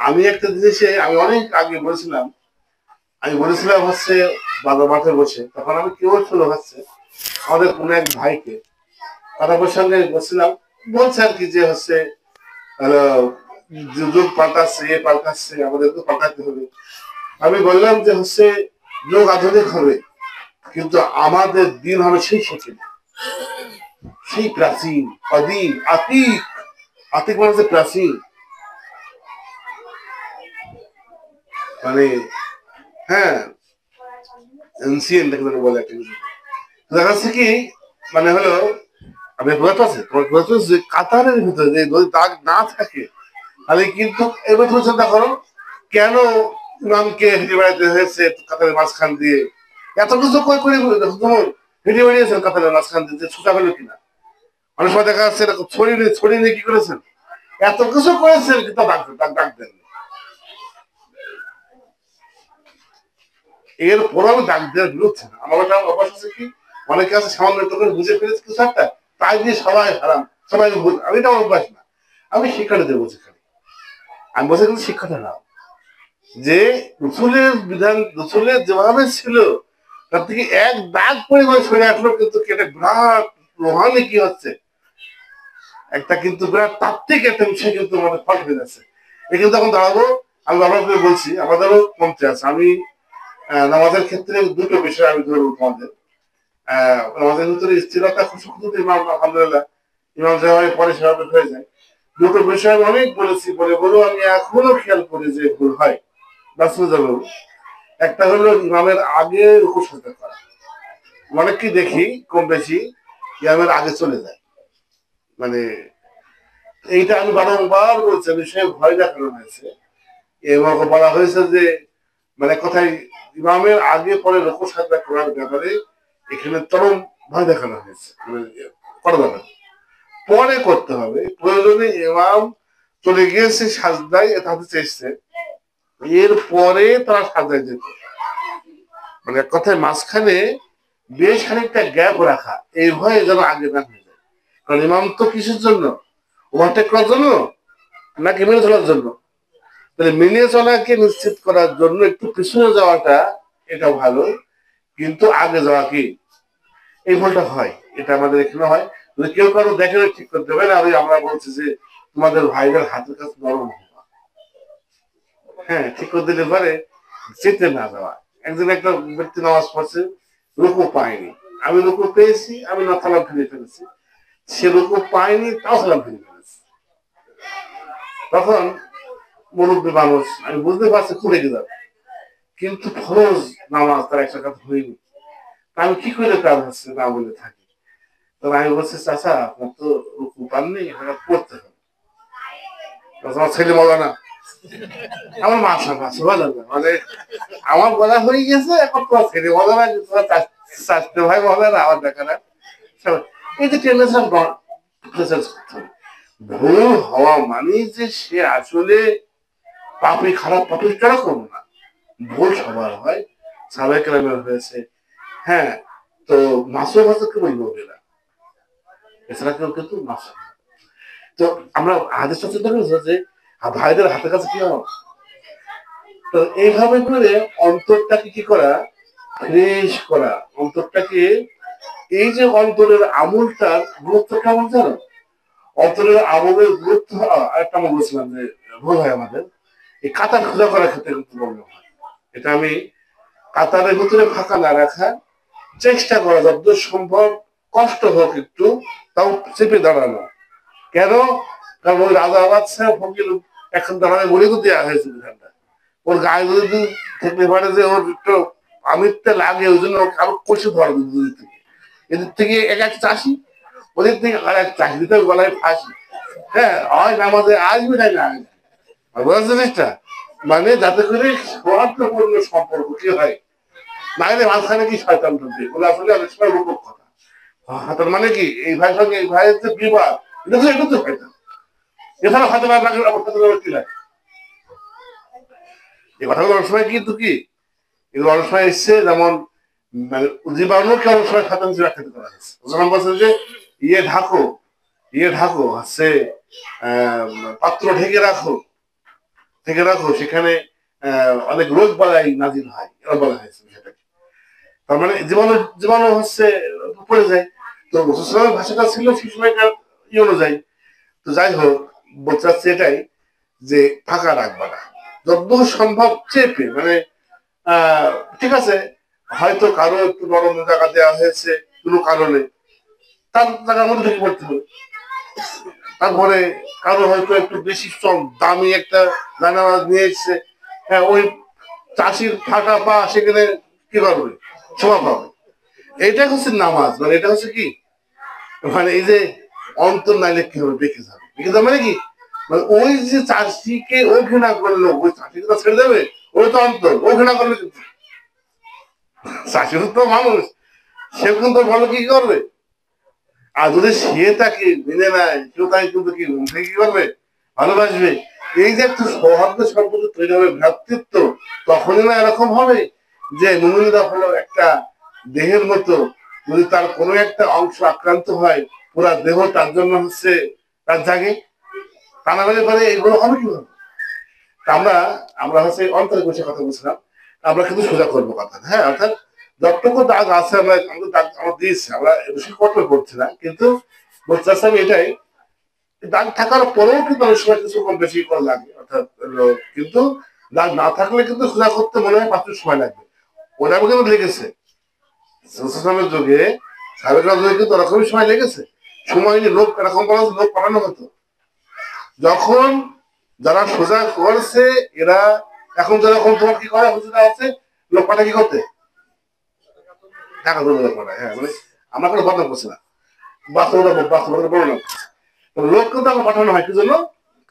আমি একটা জিনিসে আমি অনেক আগে বলেছিলাম, হচ্ছে বাজার মাঠে বসে, তখন আমি কেউ শুনে হচ্ছে আমাদের কোন এক ভাইকে, তার সঙ্গে বলছিলাম, বলছে আর কি যে হচ্ছে যুগ পাল্টাচ্ছে, পাল্টাচ্ছে, আমাদের তো পাল্টাতে হবে। আমি বললাম যে হচ্ছে যুগ আধুনিক হবে কিন্তু আমাদের দিন হবে সেই সঠিক, সেই প্রাচীন, অদিন, আতিক, আতিক মানে হচ্ছে প্রাচীন। মানে হ্যাঁ এনসিএন বলে একটা কিছু দেখা যাচ্ছে কি মানে হলো আমি বোঝাতে আছে তোমার বোঝাতে যে কাতারের ভিতরে যে যদি দাগ না থাকে তাহলে কিন্তু এবার তুমি চিন্তা করো কেন ইমামকে হেঁটে বেড়াতে হয়েছে কাতারের মাঝখান দিয়ে এত কিছু করে করে তোমার হেঁটে বেরিয়েছেন কাতারের মাঝখান দিয়ে ছুটা হলো কিনা অনেক সময় দেখা যাচ্ছে এরকম ছড়িয়ে নিয়ে কি করেছেন এত কিছু করেছেন কিন্তু ডাক দেন এর পর আমি ডাক দেওয়ার বিরুদ্ধে না আমার একটা অভ্যাস আছে কি অনেকে আছে সামান্য একটু করে বুঝে ফেলেছে কিছু একটা তাই দিয়ে সবাই হারাম সবাই আমি এটা আমার অভ্যাস না আমি শিক্ষাটা দেবো সেখানে আমি বলছি কিন্তু শিক্ষাটা নাও যে রসুলের বিধান রসুলের যেভাবে ছিল তার থেকে এক দাগ পরিমাণ সরে আসলো কিন্তু একটা বিরাট রোহানি কি হচ্ছে একটা কিন্তু বিরাট তাত্ত্বিক একটা বিষয় কিন্তু আমাদের ফল হয়ে যাচ্ছে এ কিন্তু এখন দাঁড়াবো আমি বারবার করে বলছি আমাদেরও কমতে আছে আমি নামাজের ক্ষেত্রে দুটো বিষয় আমি ধরবো তোমাদের নামাজের ভিতরে স্থিরতা খুশি ইমাম আলহামদুলিল্লাহ ইমাম যেভাবে পরে সেভাবে হয়ে যায় দুটো বিষয় আমি অনেক বলেছি বলে আমি এখনো খেয়াল করি যে ভুল হয় একটা হলো ইমামের আগে রুকু সাজদা করা অনেক কি দেখি কম বেশি ইমামের আগে চলে যায় মানে এইটা আমি বারংবার বলছি বিষয়ে ভয় দেখানো হয়েছে এবং বলা হয়েছে যে মানে কোথায় ইমামের আগে পরে রুকু সাজদা করার ব্যাপারে এখানে চরম ভয় দেখানো হয়েছে মানে করা যাবে পরে করতে হবে প্রয়োজনে ইমাম চলে গিয়েছে সাজদায় তাতে চেয়েছে এর পরে তারা সাজদায় যেত মানে এক কথায় মাঝখানে বেশ খানিকটা গ্যাপ রাখা এই ভয়ে যেন আগে না হয়ে যায় কারণ ইমাম তো কিসের জন্য ওভারটেক করার জন্য নাকি মেনে চলার জন্য তাহলে মেনে চলাকে নিশ্চিত করার জন্য একটু পিছনে যাওয়াটা এটা ভালো কিন্তু আগে যাওয়া কি এই ভুলটা হয় এটা আমাদের এখানে হয় যদি কেউ কারো দেখে ঠিক করতে হবে না আমরা বলছি যে তোমাদের ভাইদের হাতের কাছে নরম হওয়া হ্যাঁ ঠিক করে দিলে পারে যেতে না যাওয়া একজন একটা ব্যক্তি নামাজ পড়ছে রুকু পায়নি আমি রুকু পেয়েছি আমি না সালাম ফিরে ফেলেছি সে রুকু পায়নি তাও সালাম ফিরে ফেলেছি তখন মুরব্বী মানুষ আমি বুঝতে পারছি খুলে গেলাম কিন্তু ফরজ নামাজ তার একটা কাজ হয়নি আমি কি করে কাজ হচ্ছে না বলে থাকি তখন আমি বলছি চাচা আপনার তো রুকু পাননি এটা পড়তে হবে আমার ছেলে বলা না আমার মাথা ভালো না মানে আমার বলা হয়ে গেছে এখন তোমার ছেলে বলা না চাষতে ভাই বলে না আমার দেখা না এই যে টেনশন ভুল হওয়া মানে যে সে আসলে পাপি খারাপ পাপি কেন করবো না ভুল সবার হয় সাবেক গ্রামের হয়েছে হ্যাঁ তো মাসুম হাসান কে বলবো না এছাড়া কেউ কিন্তু মাসুম তো আমরা হাদিসটা চিন্তা করেছি যে ভাইদের হাতের কাছে কি হয় তো এইভাবে করে অন্তরটাকে কি করা ফ্রেশ করা অন্তরটাকে এই যে অন্তরের আমলটার গুরুত্ব কেমন জানো অন্তরের আমলের গুরুত্ব একটা আমি বলছিলাম যে ভুল হয় আমাদের এই কাতার খোঁজা করার ক্ষেত্রে কিন্তু প্রবলেম হয় এটা আমি কাতারের ভিতরে ফাঁকা না রাখা চেষ্টা করা যতদূর সম্ভব কষ্ট হোক একটু তাও চেপে দাঁড়ানো কেন কারণ ওই রাজা বাদশাহ ফকির এখন দাঁড়ানো বলে তো দেওয়া হয়েছে বিধানটা ওর গায়ে যদি থাকতে পারে যে ওর একটু আমিরটা লাগে ওই জন্য আরো কষে ধরবে দুদিক থেকে এদের থেকে এক এক চাষি ওদের থেকে আর এক চাষি দিতে গলায় ফাঁসি হ্যাঁ হয় নামাজে আসবে তাই না বোঝা জিনিসটা মানে যাতে করে স্বার্থপূর্ণ সম্পর্ক কি হয় না হলে মাঝখানে কি শয়তান ঢুকবে ওগুলো আসলে অনেক সময় রূপক কথা তার মানে কি এই ভাইয়ের সঙ্গে এই ভাইয়ের যে বিবাদ এটা তো শয়তান এছাড়া হয়তো না অবস্থা কি লাগে এই কথাগুলো অনেক সময় কিন্তু কি এগুলো অনেক সময় এসছে যেমন মানে জীবাণুকে অনেক সময় শয়তান ব্যাখ্যা করা হয়েছে যেমন বলছে যে ইয়ে ঢাকো হচ্ছে পাত্র ঢেকে রাখো সেখানে অনেক রোগ বালাই নাজিল হয় এরা বলা হয়েছে বিষয়টাকে তার মানে জীবাণু হচ্ছে পড়ে যায় তো রসুলের ভাষাটা ছিল সেই সময়কার অনুযায়ী তো যাই হোক বলতে চাচ্ছি এটাই যে ফাঁকা রাখবা না যতদূর সম্ভব চেপে মানে ঠিক আছে হয়তো কারো একটু নরম জায়গা দেওয়া হয়েছে কোনো কারণে তার জায়গার মধ্যে ঢুকে পড়তে হবে তারপরে কারো হয়তো একটু বেশি দামি একটা জানামাজ নিয়ে এসছে হ্যাঁ ওই চাষির ফাঁকা পা সেখানে কি করবে, শোভা পাবে। এটা হচ্ছে নামাজ, মানে এটা হচ্ছে কি, মানে এই যে অন্তর নাইলে কি হবে, বেঁকে যাবে। বেঁকে যাবে মানে কি, মানে ওই যে চাষিকে ও ঘৃণা করলো, ওই চাষিকে তো ছেড়ে দেবে, ওই তো অন্তর, ও ঘৃণা করলো কিন্তু চাষি তো মানুষ, সে কিন্তু ভালো কি করবে। আর যদি সে তাকে মেনে নেয়, কেউ তাকে কিন্তু কি করবে, ভালোবাসবে। এই যে একটা সৌহার্দ্য সম্পর্ক তৈরি হবে, ভ্রাতৃত্ব, তখনই না এরকম হবে যে মুমিনরা হলো একটা দেহের মতো, যদি তার কোনো একটা অংশ আক্রান্ত হয় পুরা দেহ তার জন্য হচ্ছে তার জাগে, তা না হলে পরে এগুলো হবে কিভাবে। আমরা আমরা হচ্ছে অন্তরে বসে কথা বলছিলাম, আমরা কিন্তু সোজা করবো কথা, হ্যাঁ, অর্থাৎ যতটুকু দাগ আছে আমরা আমাদের দাগ আমরা দিয়েছি, আমরা বেশি কঠোর করছি না, কিন্তু বলতে চাচ্ছি এটাই, দাগ থাকার পরেও কিন্তু অনেক সময় কিছু কম বেশি করা লাগে, অর্থাৎ কিন্তু দাগ না থাকলে কিন্তু সোজা করতে মনে হয় 5 মিনিট সময় লাগবে। ওটা কিন্তু লেগেছে সোশ্যাল যুগে, সাবেকার যুগে কিন্তু ওরকমই সময় লেগেছে। সময় নিয়ে লোক এরকম করা, লোক পাঠানো হতো। যখন যারা সোজা করছে এরা, এখন যেরকম তোমার কি করে হুজুরা আছে, লোক পাঠা কি করতে, টাকা তুলে লোক পাঠায়। হ্যাঁ, মানে আমরা কোনো বদনাম করছি না, বাস্তবতা বাস্তবতা বলো না। লোক কিন্তু আমার পাঠানো হয় কি জন্য,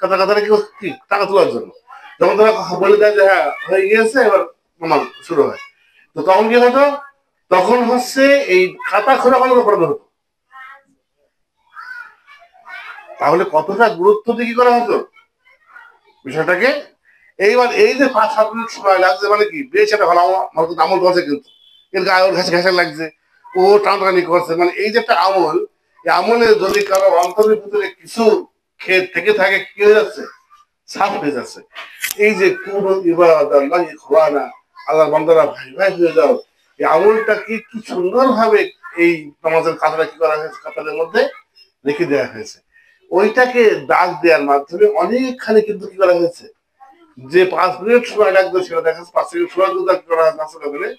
কথা কথা কি টাকা তোলার জন্য। যখন তারা বলে দেয় যে হ্যাঁ হয়ে গিয়েছে, এবার আমার শুরু হয়, তো তখন কি হতো, তখন হচ্ছে এই খাতা খোলা কলমে পড়ানো হতো। তাহলে কতটা গুরুত্ব দিয়ে কি করা হতো বিষয়টাকে। এইবার এই যে 5-7 মিনিট সময় লাগছে, মানে কি বেশ একটা ভালো আমল করছে, কিন্তু এর গায়ে ওর ঘাসে ঘাসে লাগছে, ও টানটানি করছে, মানে এই যে একটা আমল, এই আমলে যদি কারো অন্তরের ভিতরে কিছু খেয়ে থেকে থাকে, কি হয়ে যাচ্ছে, সাফ হয়ে যাচ্ছে। এই যে কোন ইবাদাল্লাহি ইখওয়ানা, আল্লাহর বান্দারা ভাই ভাই হয়ে যাও, এই আমলটা কি সুন্দর ভাবে এই নামাজের কাতারে কি করা হয়েছে, কাতারের মধ্যে রেখে দেওয়া হয়েছে। ওইটাকে দাগ দেওয়ার মাধ্যমে অনেকখানি কিন্তু কি করা হয়েছে, যে 5 মিনিট সময় লাগবে সেটা দেখা যাচ্ছে 5 মিনিট সময় করা বলে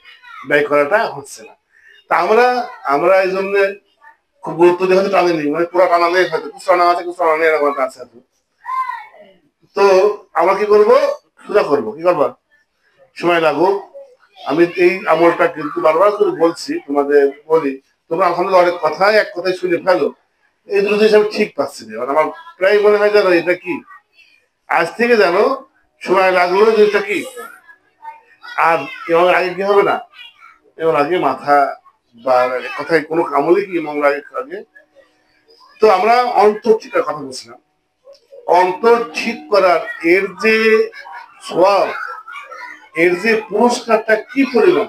ব্যয় করাটা হচ্ছে না। তা আমরা আমরা এই জন্য খুব গুরুত্ব দিয়ে হয়তো টানেনি, মানে পুরো টানালে হয়তো কিছু টানা আছে, কিছু টানা নেই, এরকম আছে। তো আমরা কি করবো, সোজা করবো, কি করবা, সময় লাগুক। আমি এই আমলটা কিন্তু বারবার করে বলছি তোমাদের, বলি তোমরা আলহামদুলিল্লাহ অনেক কথাই এক কথায় শুনে ফেলো, এই দুটো জিনিস আমি ঠিক পাচ্ছি না। আমার প্রায় মনে হয় জানো এটা কি, আজ থেকে জানো সময় লাগলো জিনিসটা কি। আর এমন আগে কি হবে না, এমন আগে মাথা বা কথায় কোনো কামলে কি এমন আগে। তো আমরা অন্তর ঠিকার কথা বলছিলাম, অন্তর ঠিক করার এর যে সওয়াব, এর যে পুরস্কারটা কি পরিমাণ,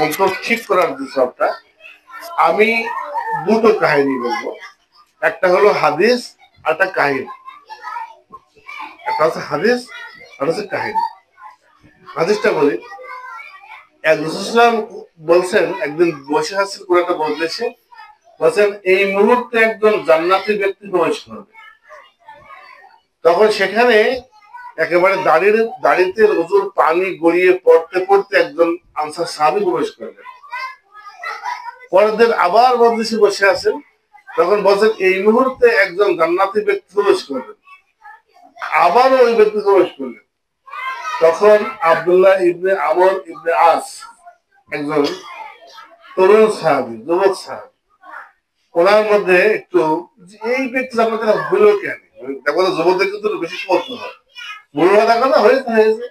অন্তর ঠিক করার যে সবটা, আমি দুটো কাহিনী বলবো। একটা হলো হাদিস, আর একটা কাহিনী। একটা হচ্ছে হাদিস, আর হচ্ছে কাহিনী। হাদিসটা বলি, এক রাসূলুল্লাহ বলছেন, একদিন বসে আছেন কোন একটা মজলিসে, বলছেন এই মুহূর্তে একজন জান্নাতি ব্যক্তি প্রবেশ করবে। তখন সেখানে একেবারে দাড়িতে রোজুর পানি গড়িয়ে পড়তে পড়তে একজন আনসার সাহাবী প্রবেশ করবেন। পরের দিন আবার মজলিসে বসে আছেন, তখন বলছেন এই মুহূর্তে একজন জান্নাতি ব্যক্তি প্রবেশ করবেন। আবারও ওই ব্যক্তি প্রবেশ করলেন। তখন আব্দুল্লাহ ইবনে আমর ইবনে আস, একজন তরুণ সাহাবী, যুবক সাহাবী, ওনার মধ্যে একটু এই ব্যক্তি আপনাদের হইল কেন, দেখো যুবকদের কিন্তু বেশি কৌতূহল হয়, বুড়ো হওয়া কথা হয়েছে হয়েছে,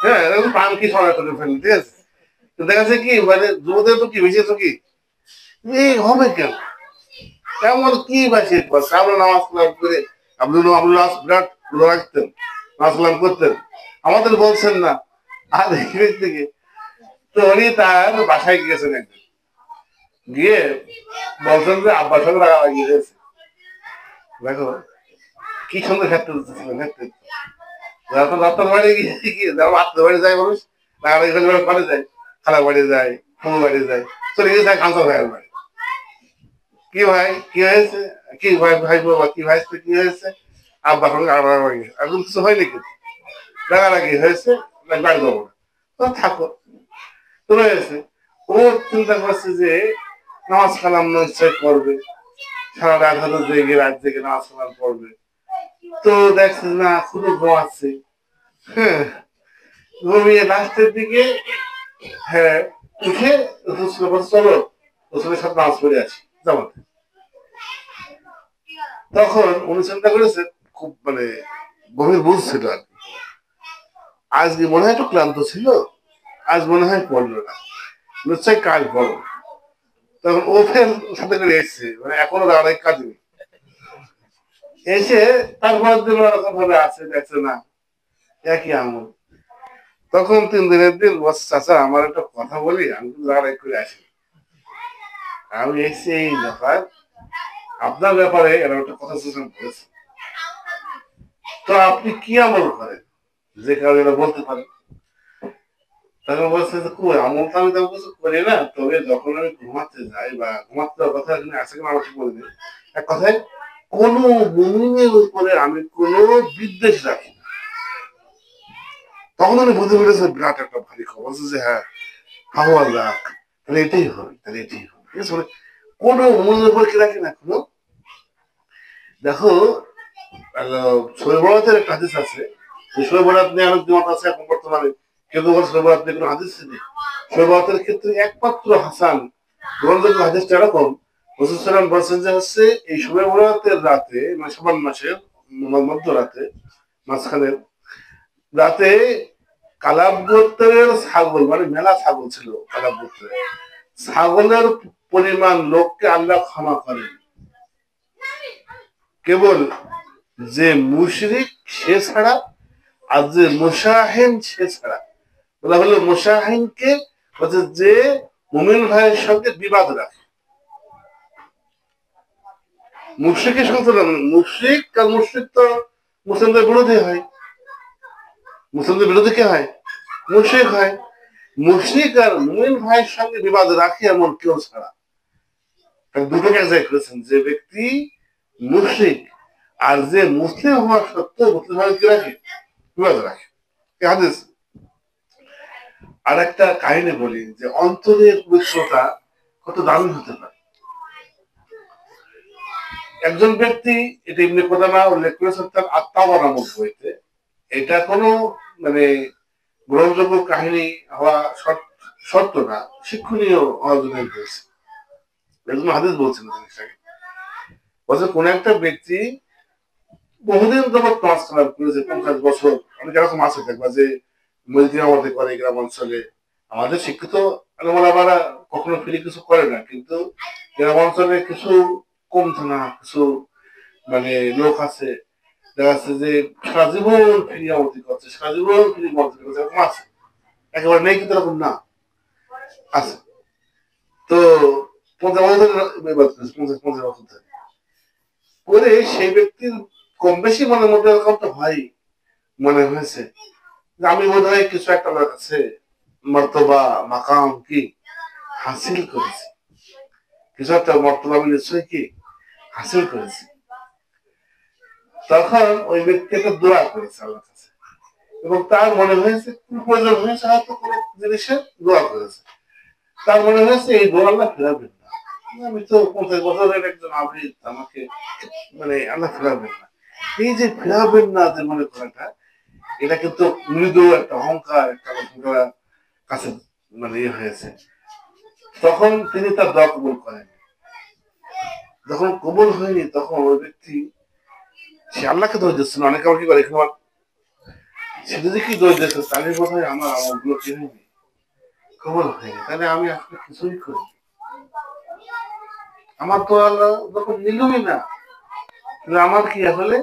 হ্যাঁ এরকম প্রাণ কি সরাই করে ফেলেন, ঠিক আছে। তো দেখা যাচ্ছে কি, মানে যুবকদের তো কি বেশি কি এই হবে কেন, এমন কি বাসি করছে। আমরা নামাজ কালাম করে আব্দুল্লাহ বিরাট রোজা রাখতেন, নামাজ কালাম করতেন, আমাদের বলছেন না। আর এই ব্যক্তিকে, তো উনি তার বাসায় গিয়েছেন একদিন, গিয়ে বলছেন যে আব্বার সঙ্গে রাগারাগি হয়েছে। দেখো কি সুন্দর ক্ষেত্রে ক্ষেত্রে রাস্তার বাড়ি গিয়ে যারা আত্মীয় বাড়ি যায় মানুষ, রাগারাগি বাড়ি যায়, খালার বাড়ি যায়, ফুল বাড়ি যায়, চলে গিয়ে যায় কাঁচা ভাইয়ের বাড়ি। কি ভাই কি হয়েছে, কি ভাই ভাই বাবা কি ভাই কি হয়েছে, আব্বা সঙ্গে রাগারাগি, এখন কিছু হয়নি, কিন্তু রাগারাগি হয়েছে, বাড়ি যাবো না, তো থাকো। তো রয়েছে, ও চিন্তা করছে যে নামাজ কালাম নিশ্চয় করবে, সারা রাত হয়তো জেগে রাত জেগে নামাজ কালাম পড়বে। তো দেখছে না শুধু ঘুমাচ্ছে, হ্যাঁ। ঘুমিয়ে লাস্টের দিকে হ্যাঁ উঠে চলো রসুলের সাথে নামাজ পড়ে আসি জামাতে। তখন উনি চিন্তা করেছে, খুব মানে গভীর বুঝছিল আর কি, আজকে মনে হয় একটু ক্লান্ত ছিল, আজ মনে হয় পড়লো না, নিশ্চয়ই কাজ বড়। তখন ও ফের সাথে করে এসছে, মানে এখনো দাঁড়ায় কাজ নেই, এসে তারপর দিন ওরকম ভাবে আছে, দেখছে না একই আমল। তখন 3 দিনের দিন বস, চাচা আমার একটা কথা বলি, আমি তো দাঁড়াই করে আসি, আমি এসছি এই ব্যাপার, আপনার ব্যাপারে এরা একটা কথা সূচনা করেছে, তো আপনি কি আমল করেন যে কারণে এরা বলতে পারেন। তখন বলছে যে কই আমল তো আমি তেমন কিছু করি না, তবে যখন আমি ঘুমাতে যাই বা ঘুমাতে যাওয়ার কথা এখানে আছে কিনা আমার ঠিক মনে নেই, এক কথায় কোন মুমিনের উপরে আমি কোন বিদ্বেষ রাখি না। তখন উনি বুঝে ফেলেছে বিরাট একটা ভারী খবর, বলছে যে হ্যাঁ হাওয়া আল্লাহ, তাহলে এটাই হবে, তাহলে এটাই হবে, ঠিক আছে। কোন মুমিনের উপর কি রাখি না কোনো। দেখো শবে বরাতের একটা হাদিস আছে, শবে বরাত নিয়ে অনেক মত আছে এখন বর্তমানে, কেউ বলছে শবে বরাত নিয়ে কোনো হাদিস নেই। শবে বরাতের ক্ষেত্রে একমাত্র হাসান গ্রহণযোগ্য হাদিসটা এরকম, রাসূল সাল্লাল্লাহু আলাইহি ওয়াসাল্লাম বলছেন যে হচ্ছে এই শবে বরাতের রাতে, মানে শাবান মাসের মধ্যরাতে, মাঝখানের রাতে কালাব গোত্রের ছাগল, মানে মেলা ছাগল ছিল কালাব গোত্রের, ছাগলের পরিমাণ লোককে আল্লাহ ক্ষমা করেন, কেবল যে মুশরিক সে ছাড়া, আর যে মুশাহিন সে ছাড়া। বলা হলো মুশাহিনকে হচ্ছে যে মুমিন ভাইয়ের সঙ্গে বিবাদ রাখে, মুশরিকের সঙ্গে না, মুশরিক আর মুশরিক তো মুসলিমদের বিরোধী হয়, মুসলিমদের বিরোধী কে হয়, মুশরিক হয়। মুশরিক আর মুমিন ভাইয়ের সঙ্গে বিবাদ রাখে এমন কেউ ছাড়া, দুটোকে এক জায়গায় করেছেন, যে ব্যক্তি মুশরিক আর যে মুসলিম হওয়া সত্ত্বেও মুসলিম ভাই কি রাখে, বিবাদ রাখে। হাদিস আর একটা কাহিনী বলি, যে অন্তরের পবিত্রতা কত দামি হতে পারে। একজন ব্যক্তি, এটা ইবনে কুদামা উল্লেখ করেছেন তার আত্মাওয়া নামক বইতে, এটা কোনো মানে গ্রহণযোগ্য কাহিনী হওয়া সত্য না, শিক্ষণীয় হওয়ার জন্য হয়েছে। একজন হাদিস বলছেন জিনিসটাকে, বলছে কোন একটা ব্যক্তি বহুদিন যাবৎ কাজ খারাপ করেছে, 50 বছর, অনেক এরকম আছে দেখবা যে মসজিদ আমাদের করে গ্রাম অঞ্চলে, আমাদের শিক্ষিত আলেমারা কখনো ফিরে কিছু করে না, কিন্তু গ্রাম অঞ্চলে কিছু কম থানা কিছু মানে লোক আছে, দেখা যাচ্ছে যে সারা জীবন ফিরে আমতি করছে, সারা জীবন ফিরে মন্ত্রী করছে, এরকম আছে, একেবারে নেই কিন্তু এরকম না, আছে। তো 50 বছর 50 বছর ধরে করে সেই ব্যক্তির কম বেশি মনের মধ্যে এরকম তো হয়, মনে হয়েছে যে আমি বোধ হয় কিছু একটা লোক আছে মর্তবা মাকাম কি হাসিল করেছি, কিছু একটা মর্তবা আমি নিশ্চয়ই কি হাসিল করেছি। তখন ওই ব্যক্তি একটা দোয়া করেছে আল্লাহর কাছে, এবং তার মনে হয়েছে প্রয়োজন হয়েছে হয়তো কোনো জিনিসের দোয়া করেছে, তার মনে হয়েছে এই দোয়া আল্লাহ ফেরাবেন না, আমি তো 50 বছরের একজন আবৃত, আমাকে মানে আল্লাহ ফেরাবেন না। এই যে ফেরাবেন না যে মনে করাটা, এটা কিন্তু মৃদু একটা অহংকার, একটা কাছে মানে ইয়ে হয়েছে। তখন তিনি তার দোয়া কবুল করেন, যখন কবুল হয়নি তখন ওই ব্যক্তি সে আল্লাহকে দোষ দিচ্ছিল, অনেকে আমার কি করে এখানে সে যদি কি দোষ দিচ্ছে, তাহলে বোধ হয় আমার আমলগুলো কি হয়নি, কবুল হয়নি, তাহলে আমি আসলে কিছুই করি, আমার তো আল্লাহ যখন নিলই না, তাহলে আমার কি আসলে,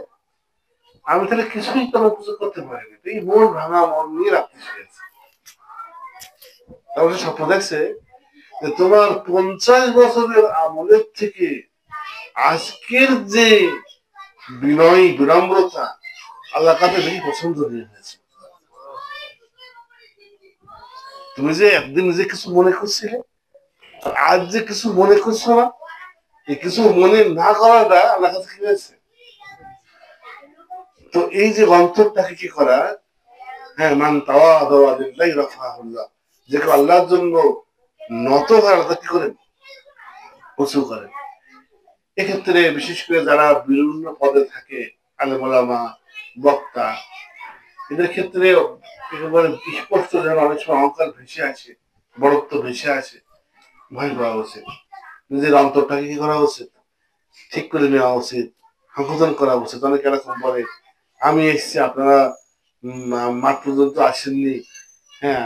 আমি তাহলে কিছুই তেমন কিছু করতে পারিনি, এই মন ভাঙা মন নিয়ে রাখতে শিখেছে। তারপরে স্বপ্ন দেখছে যে তোমার 50 বছরের আমলের থেকে আজকের যে বিনয় বিনম্রতা আল্লাহ কাছে বেশি পছন্দনীয় হয়েছে। তুমি যে একদিন যে কিছু মনে করছিলে, আজ যে কিছু মনে করছো না, এই কিছু মনে না করাটা আল্লাহ কাছে কি হয়েছে। তো এই যে অন্তরটাকে কি করা, হ্যাঁ মান তাওয়া দেওয়া দিল্লাই রাখা আল্লাহ, যে কেউ আল্লাহর জন্য নত হয় আল্লাহ কি করেন, উঁচু করেন। এক্ষেত্রে বিশেষ করে যারা বিভিন্ন পদে থাকে, আলেম ওলামা, বক্তা, এদের ক্ষেত্রে একেবারে স্পষ্ট যেন অনেক সময় অহংকার ভেসে আসে, বড়ত্ব ভেসে আসে। ভয় করা উচিত, নিজের অন্তরটাকে কি করা উচিত, ঠিক করে নেওয়া উচিত, সংশোধন করা উচিত। অনেকে এরকম বলে, আমি এসছি আপনারা মাঠ পর্যন্ত আসেননি, হ্যাঁ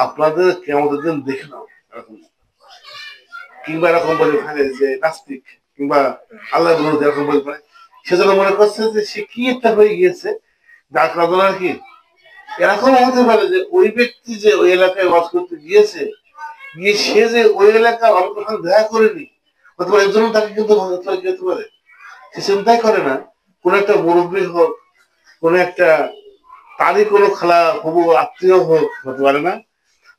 আপনাদের কেমন দিন দেখে নাও, এরকম। কিংবা এরকম বলে ফেলে যে নাস্তিক কিংবা আল্লাহ বিরোধী এরকম বলে ফেলে, সেজন্য মনে করছে যে সে কি একটা হয়ে গিয়েছে, যার কারণে আর কি এরকম হতে পারে যে ওই ব্যক্তি যে ওই এলাকায় বাস করতে গিয়েছে, গিয়ে সে যে ওই এলাকার অনেক সঙ্গে দেখা করেনি, অথবা এর জন্য তাকে কিন্তু যেতে পারে। সে চিন্তাই করে না কোন একটা মুরব্বী হোক, কোন একটা তারই কোনো খেলা হবু আত্মীয় হোক, হতে পারে না,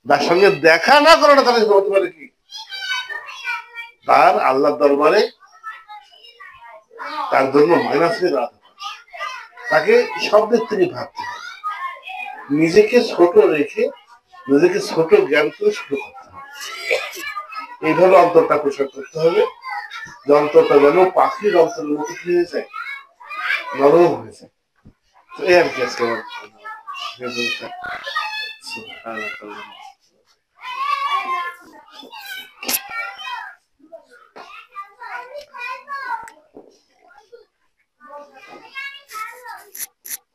যার সঙ্গে দেখা না করাটা তাদের হতে পারে কি তার আল্লাহ দরবারে তার জন্য মাইনাস হয়ে দাঁড়াতে পারে। তাকে সব দিক থেকে ভাবতে হবে, নিজেকে ছোট রেখে নিজেকে ছোট জ্ঞান করে শুরু করতে হবে। এইভাবে অন্তরটা প্রসার করতে হবে যে অন্তরটা যেন পাখির অন্তরের মতো হয়ে যায়, নরম হয়ে যায়। তো এই আর কি আজকে আমার